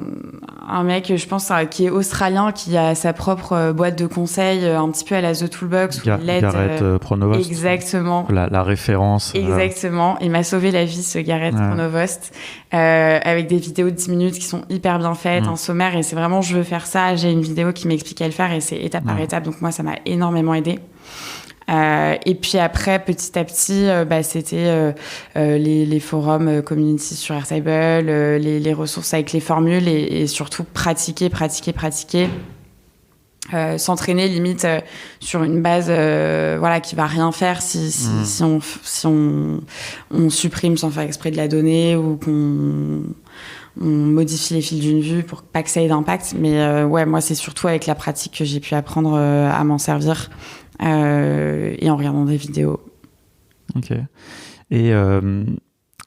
mec, je pense, qui est australien, qui a sa propre boîte de conseils, un petit peu à la The Toolbox. Gareth Pronovost. Exactement. La référence. Exactement. Il m'a sauvé la vie, ce Gareth Pronovost, avec des vidéos de 10 minutes qui sont hyper bien faites, un sommaire. Et c'est vraiment, je veux faire ça. J'ai une vidéo qui m'explique à le faire et c'est étape par étape. Donc moi, ça m'a énormément aidé. Et puis après, petit à petit, c'était les forums community sur Airtable, les ressources avec les formules et surtout pratiquer. S'entraîner limite sur une base qui va rien faire si on supprime sans faire exprès de la donnée ou qu'on modifie les fils d'une vue pour pas que ça ait d'impact. Mais moi c'est surtout avec la pratique que j'ai pu apprendre à m'en servir. Et en regardant des vidéos. Ok. Et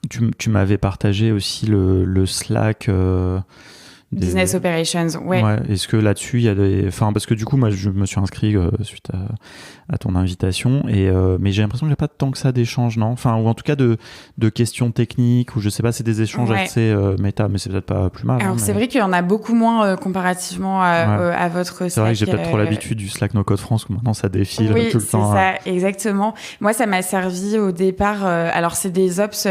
tu m'avais partagé aussi le Slack Business Operations, ouais. Est-ce que là-dessus, il y a des... Enfin, parce que du coup, moi, je me suis inscrit suite à ton invitation, mais j'ai l'impression qu'il n'y a pas tant que ça d'échanges, non ? Enfin, ou en tout cas de questions techniques, ou je sais pas, c'est des échanges assez méta, mais c'est peut-être pas plus mal. Alors, c'est vrai qu'il y en a beaucoup moins comparativement à votre Slack. C'est vrai que j'ai peut-être trop l'habitude du Slack No Code France, où maintenant ça défile tout le temps. Oui, c'est ça, exactement. Moi, ça m'a servi au départ... alors, c'est des ops...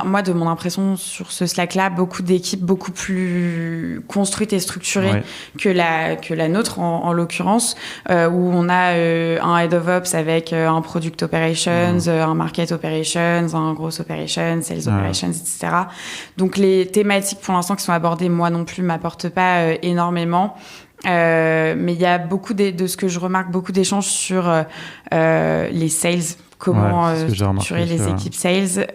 moi, de mon impression, sur ce Slack-là, beaucoup d'équipes beaucoup plus construite et structurée que la nôtre en l'occurrence, où on a un head of ops avec un product operations, un market operations, un gross operations, sales operations, etc. Donc les thématiques pour l'instant qui sont abordées, moi non plus m'apportent pas énormément. Mais il y a beaucoup de ce que je remarque, beaucoup d'échanges sur les sales, comment structurer les équipes sales.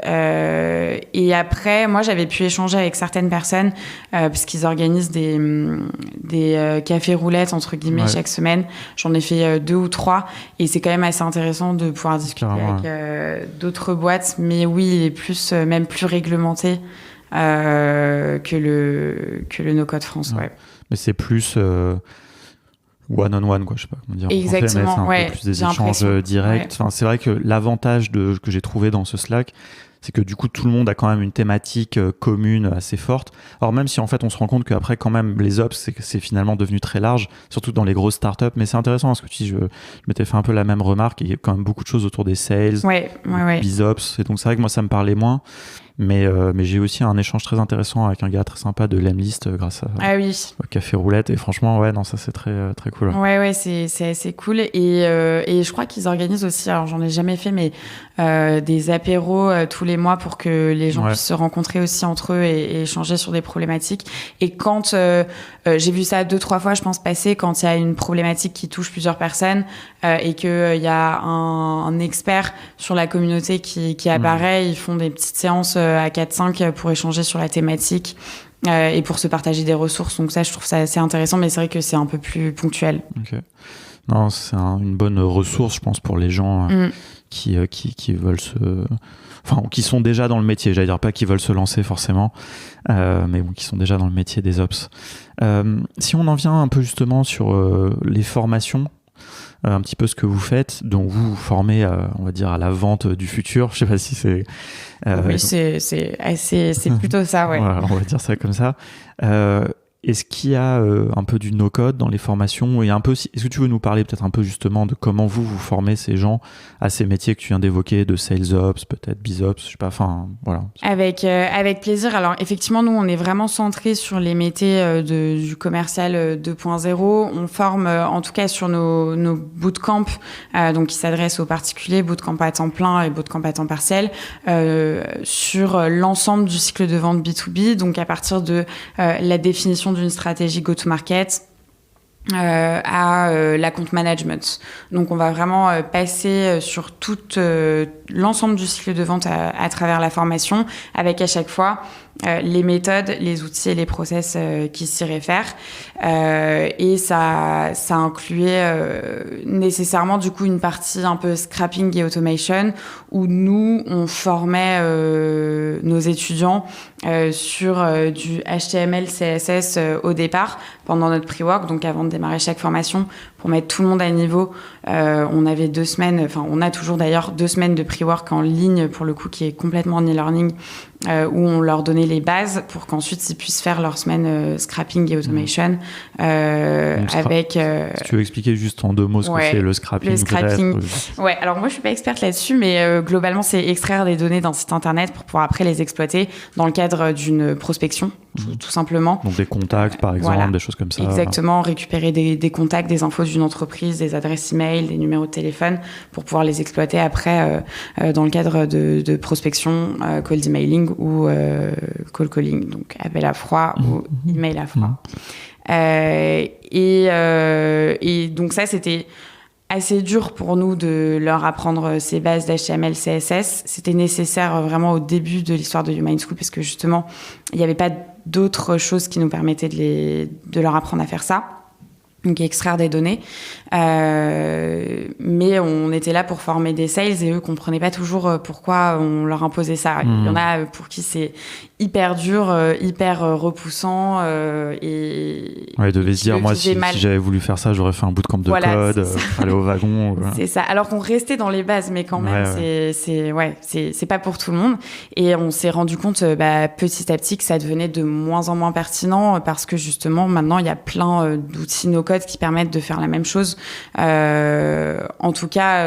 Et après, moi, j'avais pu échanger avec certaines personnes parce qu'ils organisent des cafés roulettes, entre guillemets, chaque semaine. J'en ai fait 2 ou 3 et c'est quand même assez intéressant de pouvoir discuter avec d'autres boîtes. Mais oui, il est plus, même plus réglementé que le No-Code France, Mais c'est plus one-on-one, quoi, je sais pas comment dire. Exactement, en français, mais c'est un peu plus des échanges directs. Enfin, c'est vrai que l'avantage que j'ai trouvé dans ce Slack, c'est que du coup, tout le monde a quand même une thématique commune assez forte. Alors même si en fait, on se rend compte qu'après, quand même, les ops, c'est finalement devenu très large, surtout dans les grosses startups. Mais c'est intéressant parce que je m'étais fait un peu la même remarque. Il y a quand même beaucoup de choses autour des sales, BizOps. Et donc, c'est vrai que moi, ça me parlait moins. Mais j'ai aussi un échange très intéressant avec un gars très sympa de Lemlist grâce au Café Roulette. Et franchement, ça c'est très, très cool. Ouais, c'est assez cool. Et je crois qu'ils organisent aussi, alors j'en ai jamais fait, mais des apéros tous les mois pour que les gens puissent se rencontrer aussi entre eux et échanger sur des problématiques. Et quand j'ai vu ça 2-3 fois, je pense, passer, quand il y a une problématique qui touche plusieurs personnes et qu'il y a un expert sur la communauté qui apparaît, ils font des petites séances à 4-5 pour échanger sur la thématique et pour se partager des ressources. Donc ça, je trouve ça assez intéressant, mais c'est vrai que c'est un peu plus ponctuel. Ok. Non, c'est une bonne ressource, je pense, pour les gens qui veulent qui sont déjà dans le métier. J'allais dire pas qui veulent se lancer forcément, mais bon, qui sont déjà dans le métier des ops. Si on en vient un peu justement sur les formations un petit peu ce que vous faites, dont vous vous formez, on va dire, à la vente du futur. Je sais pas si c'est... Oui, c'est plutôt ça, ouais. Voilà, on va dire ça comme ça. Est-ce qu'il y a un peu du no-code dans les formations et un peu, est-ce que tu veux nous parler peut-être un peu justement de comment vous formez ces gens à ces métiers que tu viens d'évoquer, de sales ops, peut-être bisops, je sais pas, enfin voilà. Avec plaisir. Alors effectivement, nous on est vraiment centré sur les métiers du commercial 2.0. On forme en tout cas sur nos bootcamps, donc qui s'adressent aux particuliers, bootcamp à temps plein et bootcamp à temps partiel, sur l'ensemble du cycle de vente B2B. Donc à partir de la définition d'une stratégie go-to-market à l'account management. Donc on va vraiment passer sur tout l'ensemble du cycle de vente à travers la formation, avec à chaque fois les méthodes, les outils et les process qui s'y réfèrent. Et ça incluait nécessairement du coup une partie un peu scrapping et automation où nous on formait nos étudiants sur du HTML, CSS au départ pendant notre pre-work, donc avant de démarrer chaque formation pour mettre tout le monde à niveau. On avait 2 semaines, enfin on a toujours d'ailleurs 2 semaines de pre-work en ligne pour le coup qui est complètement en e-learning où on leur donnait les bases pour qu'ensuite ils puissent faire leur semaine scrapping et automation avec... Si tu veux expliquer juste en 2 mots ce que c'est le scrapping. Le scrapping, ouais, alors moi je suis pas experte là-dessus, mais globalement c'est extraire des données d'un site internet pour pouvoir après les exploiter dans le cadre d'une prospection, tout simplement. Donc des contacts par exemple, voilà. Des choses comme ça. Exactement, récupérer des contacts, des infos d'une entreprise, des adresses email, des numéros de téléphone pour pouvoir les exploiter après dans le cadre de prospection, cold emailing ou cold calling, donc appel à froid ou email à froid. Et donc ça, c'était assez dur pour nous de leur apprendre ces bases d'HTML, CSS. C'était nécessaire vraiment au début de l'histoire de You Mind School parce que justement, il n'y avait pas d'autres choses qui nous permettaient de leur apprendre à faire ça. Donc extraire des données, mais on était là pour former des sales et eux comprenaient pas toujours pourquoi on leur imposait ça. Il y en a pour qui c'est hyper dur, hyper repoussant et ouais, ils devaient se dire moi si j'avais voulu faire ça j'aurais fait un bootcamp de code, aller au wagon. C'est ça. Alors qu'on restait dans les bases, mais quand même c'est pas pour tout le monde. Et on s'est rendu compte petit à petit que ça devenait de moins en moins pertinent parce que justement maintenant il y a plein d'outils no-code qui permettent de faire la même chose. En tout cas,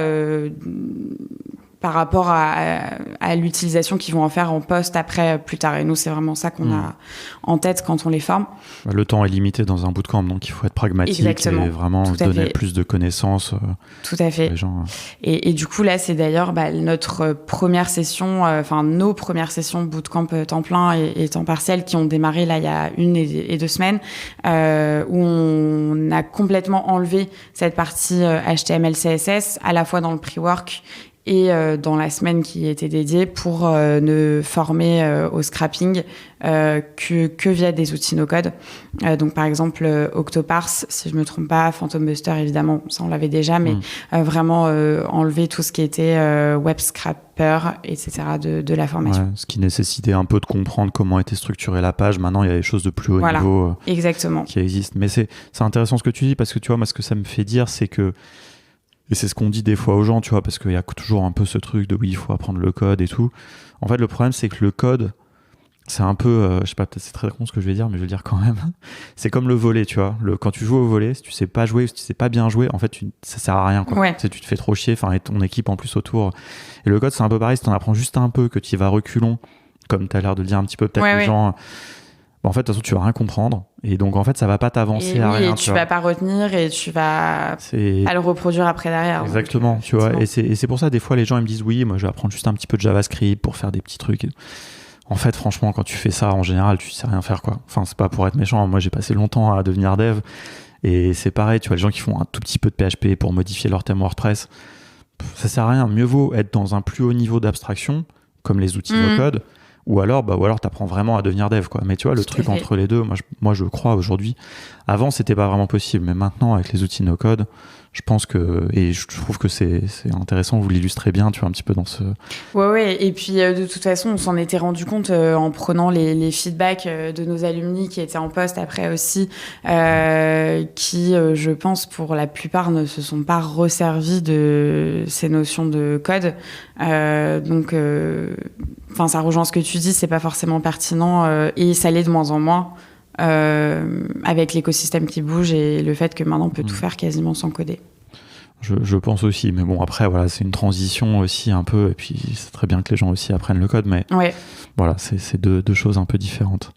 par rapport à l'utilisation qu'ils vont en faire en poste après, plus tard. Et nous, c'est vraiment ça qu'on a en tête quand on les forme. Le temps est limité dans un bootcamp, donc il faut être pragmatique. Exactement. Et vraiment donner plus de connaissances. Tout à fait. Les gens. Et du coup, là, c'est d'ailleurs notre première session, nos premières sessions bootcamp temps plein et temps partiel qui ont démarré là il y a 1 et 2 semaines, où on a complètement enlevé cette partie HTML, CSS, à la fois dans le pre-work et dans la semaine qui était dédiée pour ne former au scrapping que via des outils no-code. Donc par exemple Octoparse, si je me trompe pas, Phantom Buster évidemment, ça on l'avait déjà, mais vraiment enlever tout ce qui était web scrapper, etc. de la formation. Ouais, ce qui nécessitait un peu de comprendre comment était structurée la page. Maintenant il y a des choses de plus haut niveau exactement. Qui existent. Mais c'est intéressant ce que tu dis parce que tu vois, moi ce que ça me fait dire c'est que et c'est ce qu'on dit des fois aux gens, tu vois, parce qu'il y a toujours un peu ce truc de oui, il faut apprendre le code et tout. En fait, le problème, c'est que le code, c'est un peu, je sais pas, peut-être c'est très con ce que je vais dire, mais je vais le dire quand même. C'est comme le volley, tu vois. Quand tu joues au volley, si tu sais pas jouer, si tu sais pas bien jouer, en fait, ça sert à rien, quoi. Ouais. Tu te fais trop chier, et ton équipe en plus autour. Et le code, c'est un peu pareil, si t'en apprends juste un peu, que tu y vas reculons, comme t'as l'air de le dire un petit peu, peut-être les gens. En fait, de toute façon, tu vas rien comprendre. Et donc, en fait, ça va pas t'avancer à rien. Et tu vas pas retenir et tu vas pas le reproduire après derrière. Exactement, donc, tu vois. Et c'est pour ça, des fois, les gens ils me disent oui, moi, je vais apprendre juste un petit peu de JavaScript pour faire des petits trucs. En fait, franchement, quand tu fais ça, en général, tu sais rien faire, quoi. Enfin, c'est pas pour être méchant. Moi, j'ai passé longtemps à devenir dev. Et c'est pareil, tu vois, les gens qui font un tout petit peu de PHP pour modifier leur thème WordPress, ça sert à rien. Mieux vaut être dans un plus haut niveau d'abstraction, comme les outils no-code. Ou alors t'apprends vraiment à devenir dev, quoi. Mais tu vois, le truc entre les deux, moi je crois aujourd'hui, avant c'était pas vraiment possible, mais maintenant avec les outils no-code, Je pense que, et je trouve que c'est intéressant, vous l'illustrez bien, tu vois, un petit peu dans ce... Ouais. Et puis, de toute façon, on s'en était rendu compte en prenant les feedbacks de nos alumni qui étaient en poste après aussi, qui, je pense, pour la plupart, ne se sont pas resservis de ces notions de code. Donc, ça rejoint ce que tu dis, c'est pas forcément pertinent et ça l'est de moins en moins. Avec l'écosystème qui bouge et le fait que maintenant on peut tout faire quasiment sans coder. Je pense aussi, mais bon après voilà, c'est une transition aussi un peu, et puis c'est très bien que les gens aussi apprennent le code, mais voilà, c'est deux choses un peu différentes.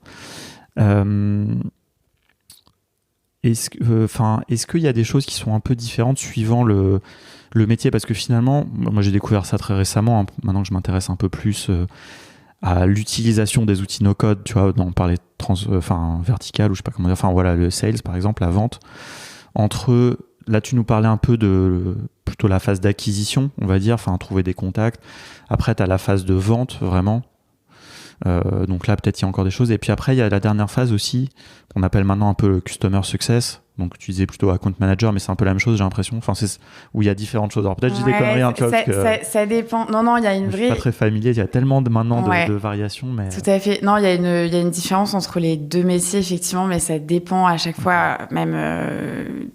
Est-ce qu'il y a des choses qui sont un peu différentes suivant le métier, parce que finalement, moi j'ai découvert ça très récemment, hein, maintenant que je m'intéresse un peu plus à l'utilisation des outils no-code, tu vois, on parlait vertical ou je sais pas comment dire, voilà, le sales par exemple, la vente. Là tu nous parlais un peu de plutôt la phase d'acquisition, on va dire, trouver des contacts. Après tu as la phase de vente vraiment. Donc là peut-être il y a encore des choses. Et puis après il y a la dernière phase aussi, qu'on appelle maintenant un peu le customer success. Donc tu disais plutôt account manager, mais c'est un peu la même chose, j'ai l'impression. C'est où il y a différentes choses. Alors peut-être je dis des conneries, hein, ça dépend. Non, il y a une vraie... Je suis pas très familier, il y a tellement maintenant de variations. Mais... Tout à fait. Non, il y a une différence entre les deux métiers, effectivement, mais ça dépend à chaque fois. Même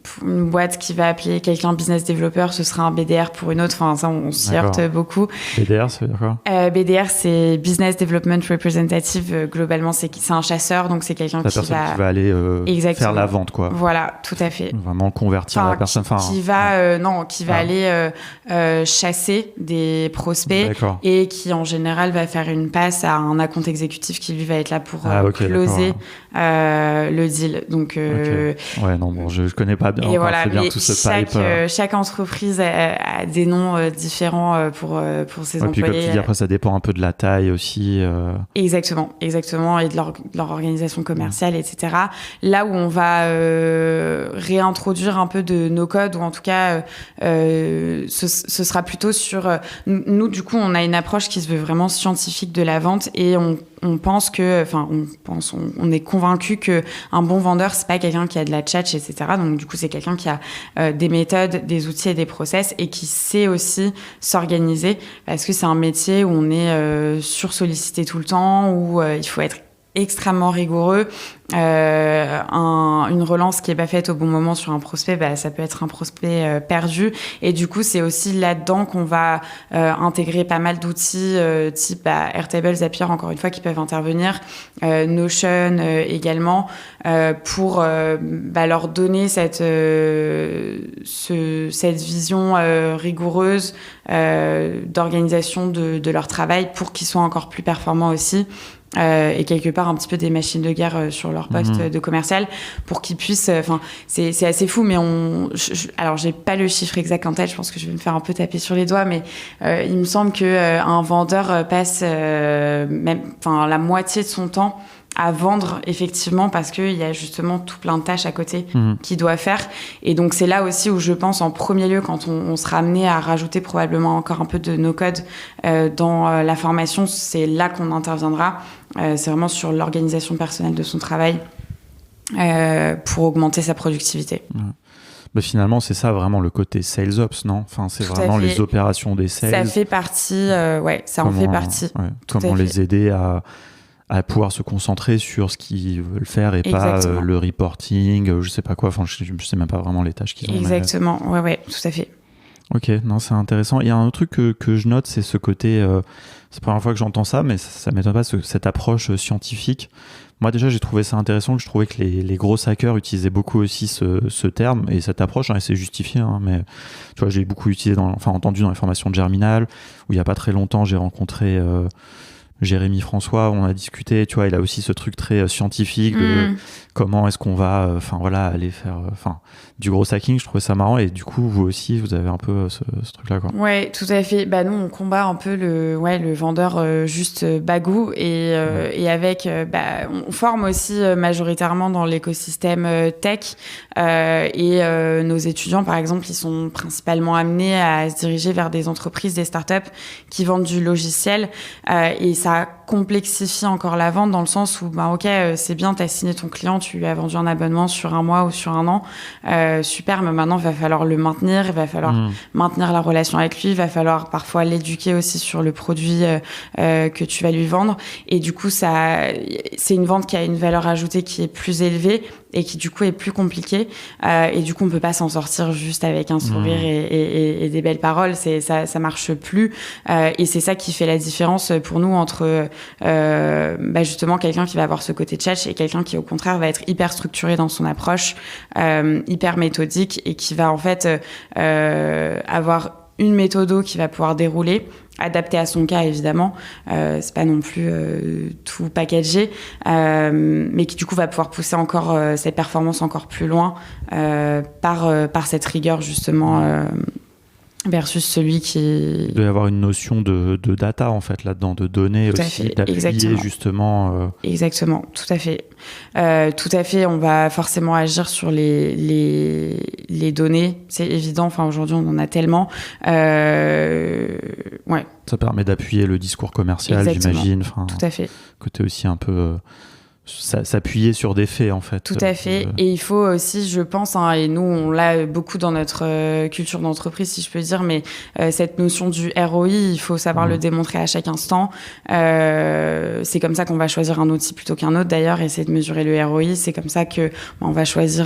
pour une boîte qui va appeler quelqu'un business developer, ce sera un BDR pour une autre. Ça, on s'y heurte beaucoup. BDR, ça veut dire quoi ? BDR, c'est Business Development Representative. Globalement, c'est un chasseur, donc c'est quelqu'un qui va aller faire la vente, quoi. Voilà. Tout à fait. Vraiment convertir la personne. Qui va aller chasser des prospects. D'accord. Et qui en général va faire une passe à un account exécutif qui lui va être là pour closer le deal. Donc, ouais, non, bon, je connais pas bien. Et voilà, bien tout ce pipe. Chaque entreprise a des noms différents pour ses employés. Puis comme tu dis, après ça dépend un peu de la taille aussi. Exactement, et de leur organisation commerciale, etc. Là où on va réintroduire un peu de no-code, ou en tout cas ce sera plutôt sur nous, du coup on a une approche qui se veut vraiment scientifique de la vente, et on pense que, on est convaincu que un bon vendeur, c'est pas quelqu'un qui a de la tchatch, etc. Donc du coup c'est quelqu'un qui a des méthodes, des outils et des process, et qui sait aussi s'organiser, parce que c'est un métier où on est sursollicité tout le temps, où il faut être extrêmement rigoureux. Une relance qui est pas faite au bon moment sur un prospect, ça peut être un prospect perdu. Et du coup, c'est aussi là-dedans qu'on va intégrer pas mal d'outils type Airtable, Zapier, encore une fois, qui peuvent intervenir, Notion également, pour leur donner cette vision rigoureuse d'organisation de leur travail, pour qu'ils soient encore plus performants aussi. Et quelque part un petit peu des machines de guerre sur leur poste de commercial, pour qu'ils puissent... c'est assez fou, mais alors j'ai pas le chiffre exact en tête, je pense que je vais me faire un peu taper sur les doigts, mais il me semble qu'un vendeur passe la moitié de son temps à vendre, effectivement, parce qu'il y a justement tout plein de tâches à côté qu'il doit faire. Et donc c'est là aussi où je pense, en premier lieu, quand on sera amené à rajouter probablement encore un peu de no-code dans la formation, c'est là qu'on interviendra. C'est vraiment sur l'organisation personnelle de son travail pour augmenter sa productivité. Mais finalement, c'est ça vraiment le côté sales ops, non ? C'est vraiment les opérations des sales. Ça fait partie, en fait partie. Comment les aider à pouvoir se concentrer sur ce qu'ils veulent faire, et Exactement. pas le reporting, je sais pas quoi, je sais même pas vraiment les tâches qu'ils ont. Exactement, ouais, tout à fait. Ok, non, c'est intéressant. Il y a un truc que je note, c'est ce côté, c'est la première fois que j'entends ça, mais ça m'étonne pas, cette approche scientifique. Moi déjà j'ai trouvé ça intéressant, que je trouvais que les gros hackers utilisaient beaucoup aussi ce terme et cette approche, et c'est justifié, mais tu vois, j'ai beaucoup entendu dans les formations de Germinal, où il y a pas très longtemps j'ai rencontré Jérémy François, on a discuté, tu vois, il a aussi ce truc très scientifique de comment est-ce qu'on va aller faire du gros hacking. Je trouvais ça marrant, et du coup vous aussi vous avez un peu ce truc là, quoi. Ouais, tout à fait. Nous on combat un peu le vendeur juste bagou, et avec on forme aussi majoritairement dans l'écosystème tech, et nos étudiants par exemple, ils sont principalement amenés à se diriger vers des entreprises, des startups qui vendent du logiciel, et ça complexifie encore la vente dans le sens où, ok, c'est bien, t'as signé ton client, tu lui as vendu un abonnement sur un mois ou sur un an, super, mais maintenant il va falloir le maintenir, il va falloir maintenir la relation avec lui, il va falloir parfois l'éduquer aussi sur le produit que tu vas lui vendre, et du coup c'est une vente qui a une valeur ajoutée qui est plus élevée et qui du coup est plus compliquée, et du coup on peut pas s'en sortir juste avec un sourire et des belles paroles, ça marche plus, et c'est ça qui fait la différence pour nous entre justement quelqu'un qui va avoir ce côté tchatch et quelqu'un qui au contraire va être hyper structuré dans son approche, hyper méthodique, et qui va en fait avoir une méthode qui va pouvoir dérouler, adapté à son cas évidemment, c'est pas non plus tout packagé, mais qui du coup va pouvoir pousser encore ses performances encore plus loin par cette rigueur justement, versus celui qui... Il doit y avoir une notion de data en fait là-dedans, de données tout aussi, d'appuyer justement. Exactement, tout à fait. Tout à fait, on va forcément agir sur les données, c'est évident, enfin aujourd'hui on en a tellement. Ouais. Ça permet d'appuyer le discours commercial, exactement. J'imagine. Tout à fait. Côté aussi un peu... s'appuyer sur des faits en fait. Tout à fait, et il faut aussi, je pense, et nous on l'a beaucoup dans notre culture d'entreprise si je peux dire, mais cette notion du ROI, il faut savoir le démontrer à chaque instant. C'est comme ça qu'on va choisir un outil plutôt qu'un autre d'ailleurs, essayer de mesurer le ROI, c'est comme ça que on va choisir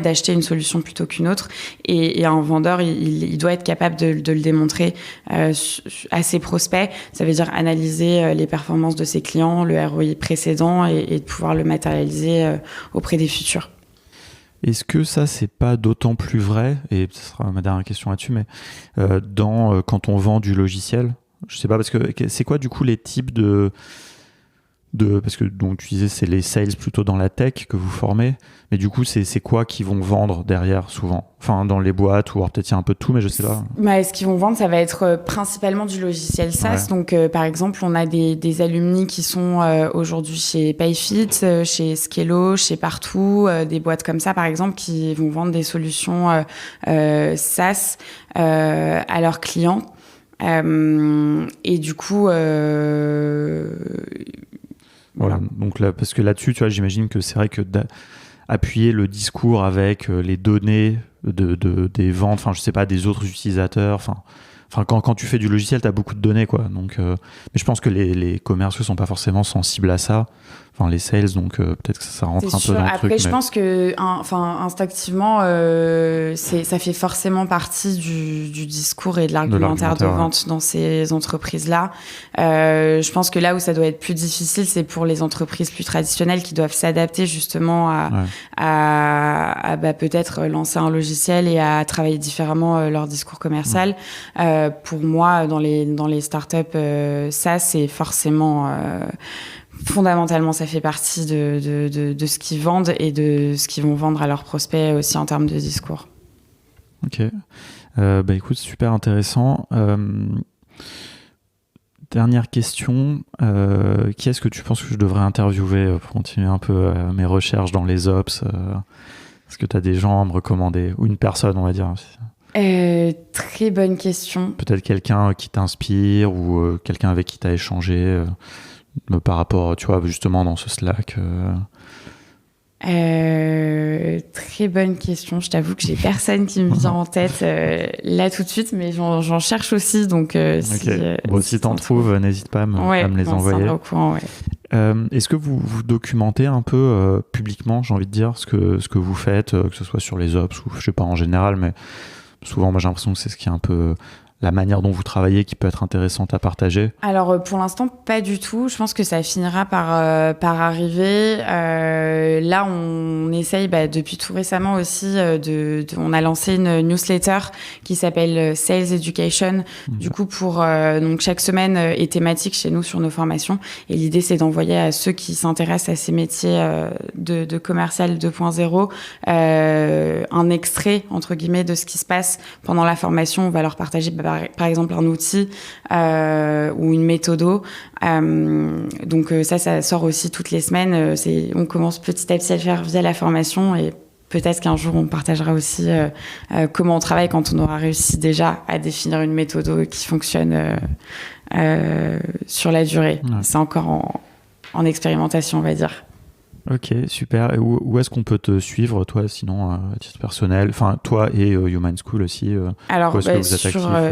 d'acheter une solution plutôt qu'une autre, et un vendeur il doit être capable de le démontrer à ses prospects, ça veut dire analyser les performances de ses clients, le ROI précédent, et de pouvoir le matérialiser auprès des futurs. Est-ce que ça, c'est pas d'autant plus vrai, et ce sera ma dernière question là-dessus, mais quand on vend du logiciel, je sais pas, parce que c'est quoi du coup les types parce que donc tu disais c'est les sales plutôt dans la tech que vous formez, mais du coup c'est quoi qu'ils vont vendre derrière souvent, enfin dans les boîtes, ou alors peut-être il y a un peu de tout, mais je sais pas. Ce qu'ils vont vendre, ça va être principalement du logiciel SaaS. Ouais. Donc par exemple on a des alumni qui sont aujourd'hui chez Payfit, chez Skello, chez Partout, des boîtes comme ça par exemple, qui vont vendre des solutions SaaS à leurs clients, et du coup voilà. Donc là, parce que là-dessus, tu vois, j'imagine que c'est vrai que appuyer le discours avec les données des ventes, enfin, je sais pas, des autres utilisateurs, enfin, quand tu fais du logiciel, tu as beaucoup de données, quoi. Donc, mais je pense que les commerciaux sont pas forcément sensibles à ça. Enfin, les sales, donc peut-être que ça rentre un peu dans le truc. Après, je pense que, instinctivement, ça fait forcément partie du discours et de l'argumentaire de vente dans ces entreprises-là. Je pense que là où ça doit être plus difficile, c'est pour les entreprises plus traditionnelles qui doivent s'adapter justement à peut-être lancer un logiciel et à travailler différemment leur discours commercial. Pour moi, dans les startups, ça, c'est forcément... fondamentalement, ça fait partie de ce qu'ils vendent et de ce qu'ils vont vendre à leurs prospects aussi en termes de discours. Ok. Écoute, super intéressant. Dernière question. Qui est-ce que tu penses que je devrais interviewer pour continuer un peu mes recherches dans les ops? Est-ce que tu as des gens à me recommander? Ou une personne, on va dire. Très bonne question. Peut-être quelqu'un qui t'inspire, ou quelqu'un avec qui tu as échangé par rapport, tu vois, justement dans ce Slack. Très bonne question. Je t'avoue que j'ai personne qui me vient en tête là tout de suite, mais j'en cherche aussi. Donc, si t'en trouves, n'hésite pas à me les envoyer. Au courant, est-ce que vous documentez un peu publiquement, j'ai envie de dire, ce que vous faites, que ce soit sur les ops ou je sais pas en général, mais souvent, moi j'ai l'impression que c'est ce qui est un peu la manière dont vous travaillez qui peut être intéressante à partager? Alors, pour l'instant, pas du tout. Je pense que ça finira par arriver. Là, on essaye, depuis tout récemment aussi, on a lancé une newsletter qui s'appelle Sales Education. Du coup, donc chaque semaine est thématique chez nous sur nos formations. Et l'idée, c'est d'envoyer à ceux qui s'intéressent à ces métiers de commercial 2.0 un extrait, entre guillemets, de ce qui se passe pendant la formation. On va leur partager, par exemple, un outil ou une méthode. Donc ça sort aussi toutes les semaines. On commence petit à petit à le faire via la formation, et peut-être qu'un jour, on partagera aussi comment on travaille quand on aura réussi déjà à définir une méthode qui fonctionne sur la durée. Ouais. C'est encore en expérimentation, on va dire. Ok, super. Et où est-ce qu'on peut te suivre, toi, sinon, à titre personnel? Enfin, toi et Human School aussi. Alors,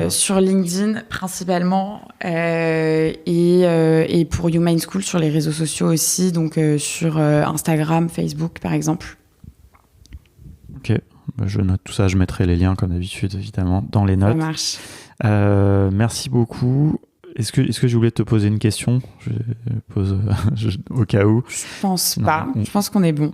sur LinkedIn, principalement, et pour Human School, sur les réseaux sociaux aussi, donc sur Instagram, Facebook, par exemple. Ok, je note tout ça. Je mettrai les liens, comme d'habitude, évidemment, dans les notes. Ça marche. Merci beaucoup. Est-ce que j'ai oublié de te poser une question? Je pose au cas où. Je pense pas. Je pense qu'on est bon.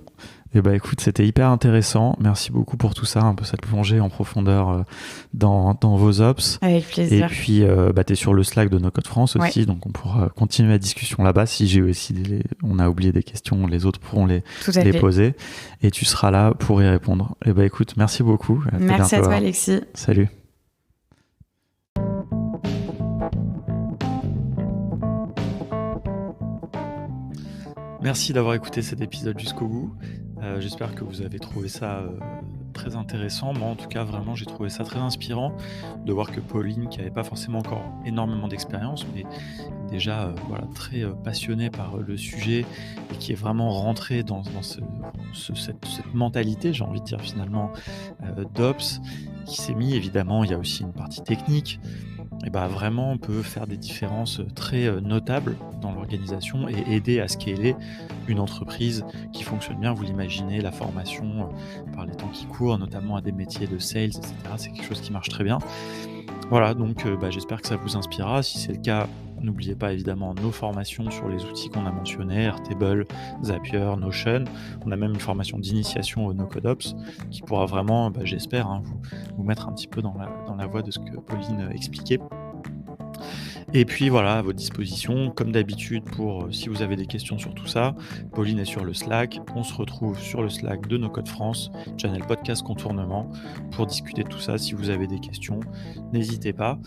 Eh ben, écoute, c'était hyper intéressant. Merci beaucoup pour tout ça, un peu cette plongée en profondeur dans vos ops. Avec plaisir. Et puis, t'es sur le Slack de No Code France aussi, donc on pourra continuer la discussion là-bas. Si j'ai aussi on a oublié des questions, les autres pourront les poser. Et tu seras là pour y répondre. Eh ben, écoute, merci beaucoup. Merci à toi, Alexis. Salut. Merci d'avoir écouté cet épisode jusqu'au bout. J'espère que vous avez trouvé ça très intéressant. Moi, en tout cas, vraiment, j'ai trouvé ça très inspirant de voir que Pauline, qui n'avait pas forcément encore énormément d'expérience, mais déjà très passionnée par le sujet et qui est vraiment rentrée dans cette mentalité, j'ai envie de dire finalement, d'Ops, qui s'est mis, évidemment, il y a aussi une partie technique. Et vraiment on peut faire des différences très notables dans l'organisation et aider à scaler une entreprise qui fonctionne bien. Vous l'imaginez, la formation par les temps qui courent, notamment à des métiers de sales, etc. C'est quelque chose qui marche très bien. Voilà, donc j'espère que ça vous inspirera. Si c'est le cas, n'oubliez pas évidemment nos formations sur les outils qu'on a mentionnés, Airtable, Zapier, Notion. On a même une formation d'initiation au No-Code-Ops qui pourra vraiment, j'espère, vous mettre un petit peu dans la voie de ce que Pauline expliquait. Et puis voilà, à votre disposition, comme d'habitude, pour si vous avez des questions sur tout ça, Pauline est sur le Slack. On se retrouve sur le Slack de No Code France, channel podcast Contournement, pour discuter de tout ça. Si vous avez des questions, n'hésitez pas.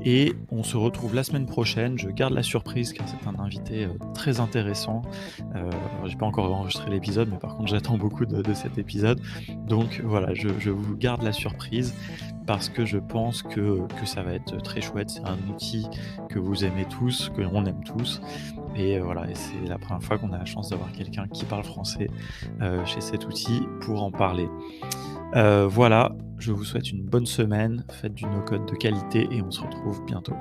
Et on se retrouve la semaine prochaine. Je garde la surprise car c'est un invité très intéressant. J'ai pas encore enregistré l'épisode, mais par contre j'attends beaucoup de cet épisode. Donc voilà, je vous garde la surprise parce que je pense que ça va être très chouette. C'est un outil que vous aimez tous, que l'on aime tous. Et voilà, et c'est la première fois qu'on a la chance d'avoir quelqu'un qui parle français chez cet outil pour en parler. Voilà, je vous souhaite une bonne semaine, faites du no-code de qualité et on se retrouve bientôt.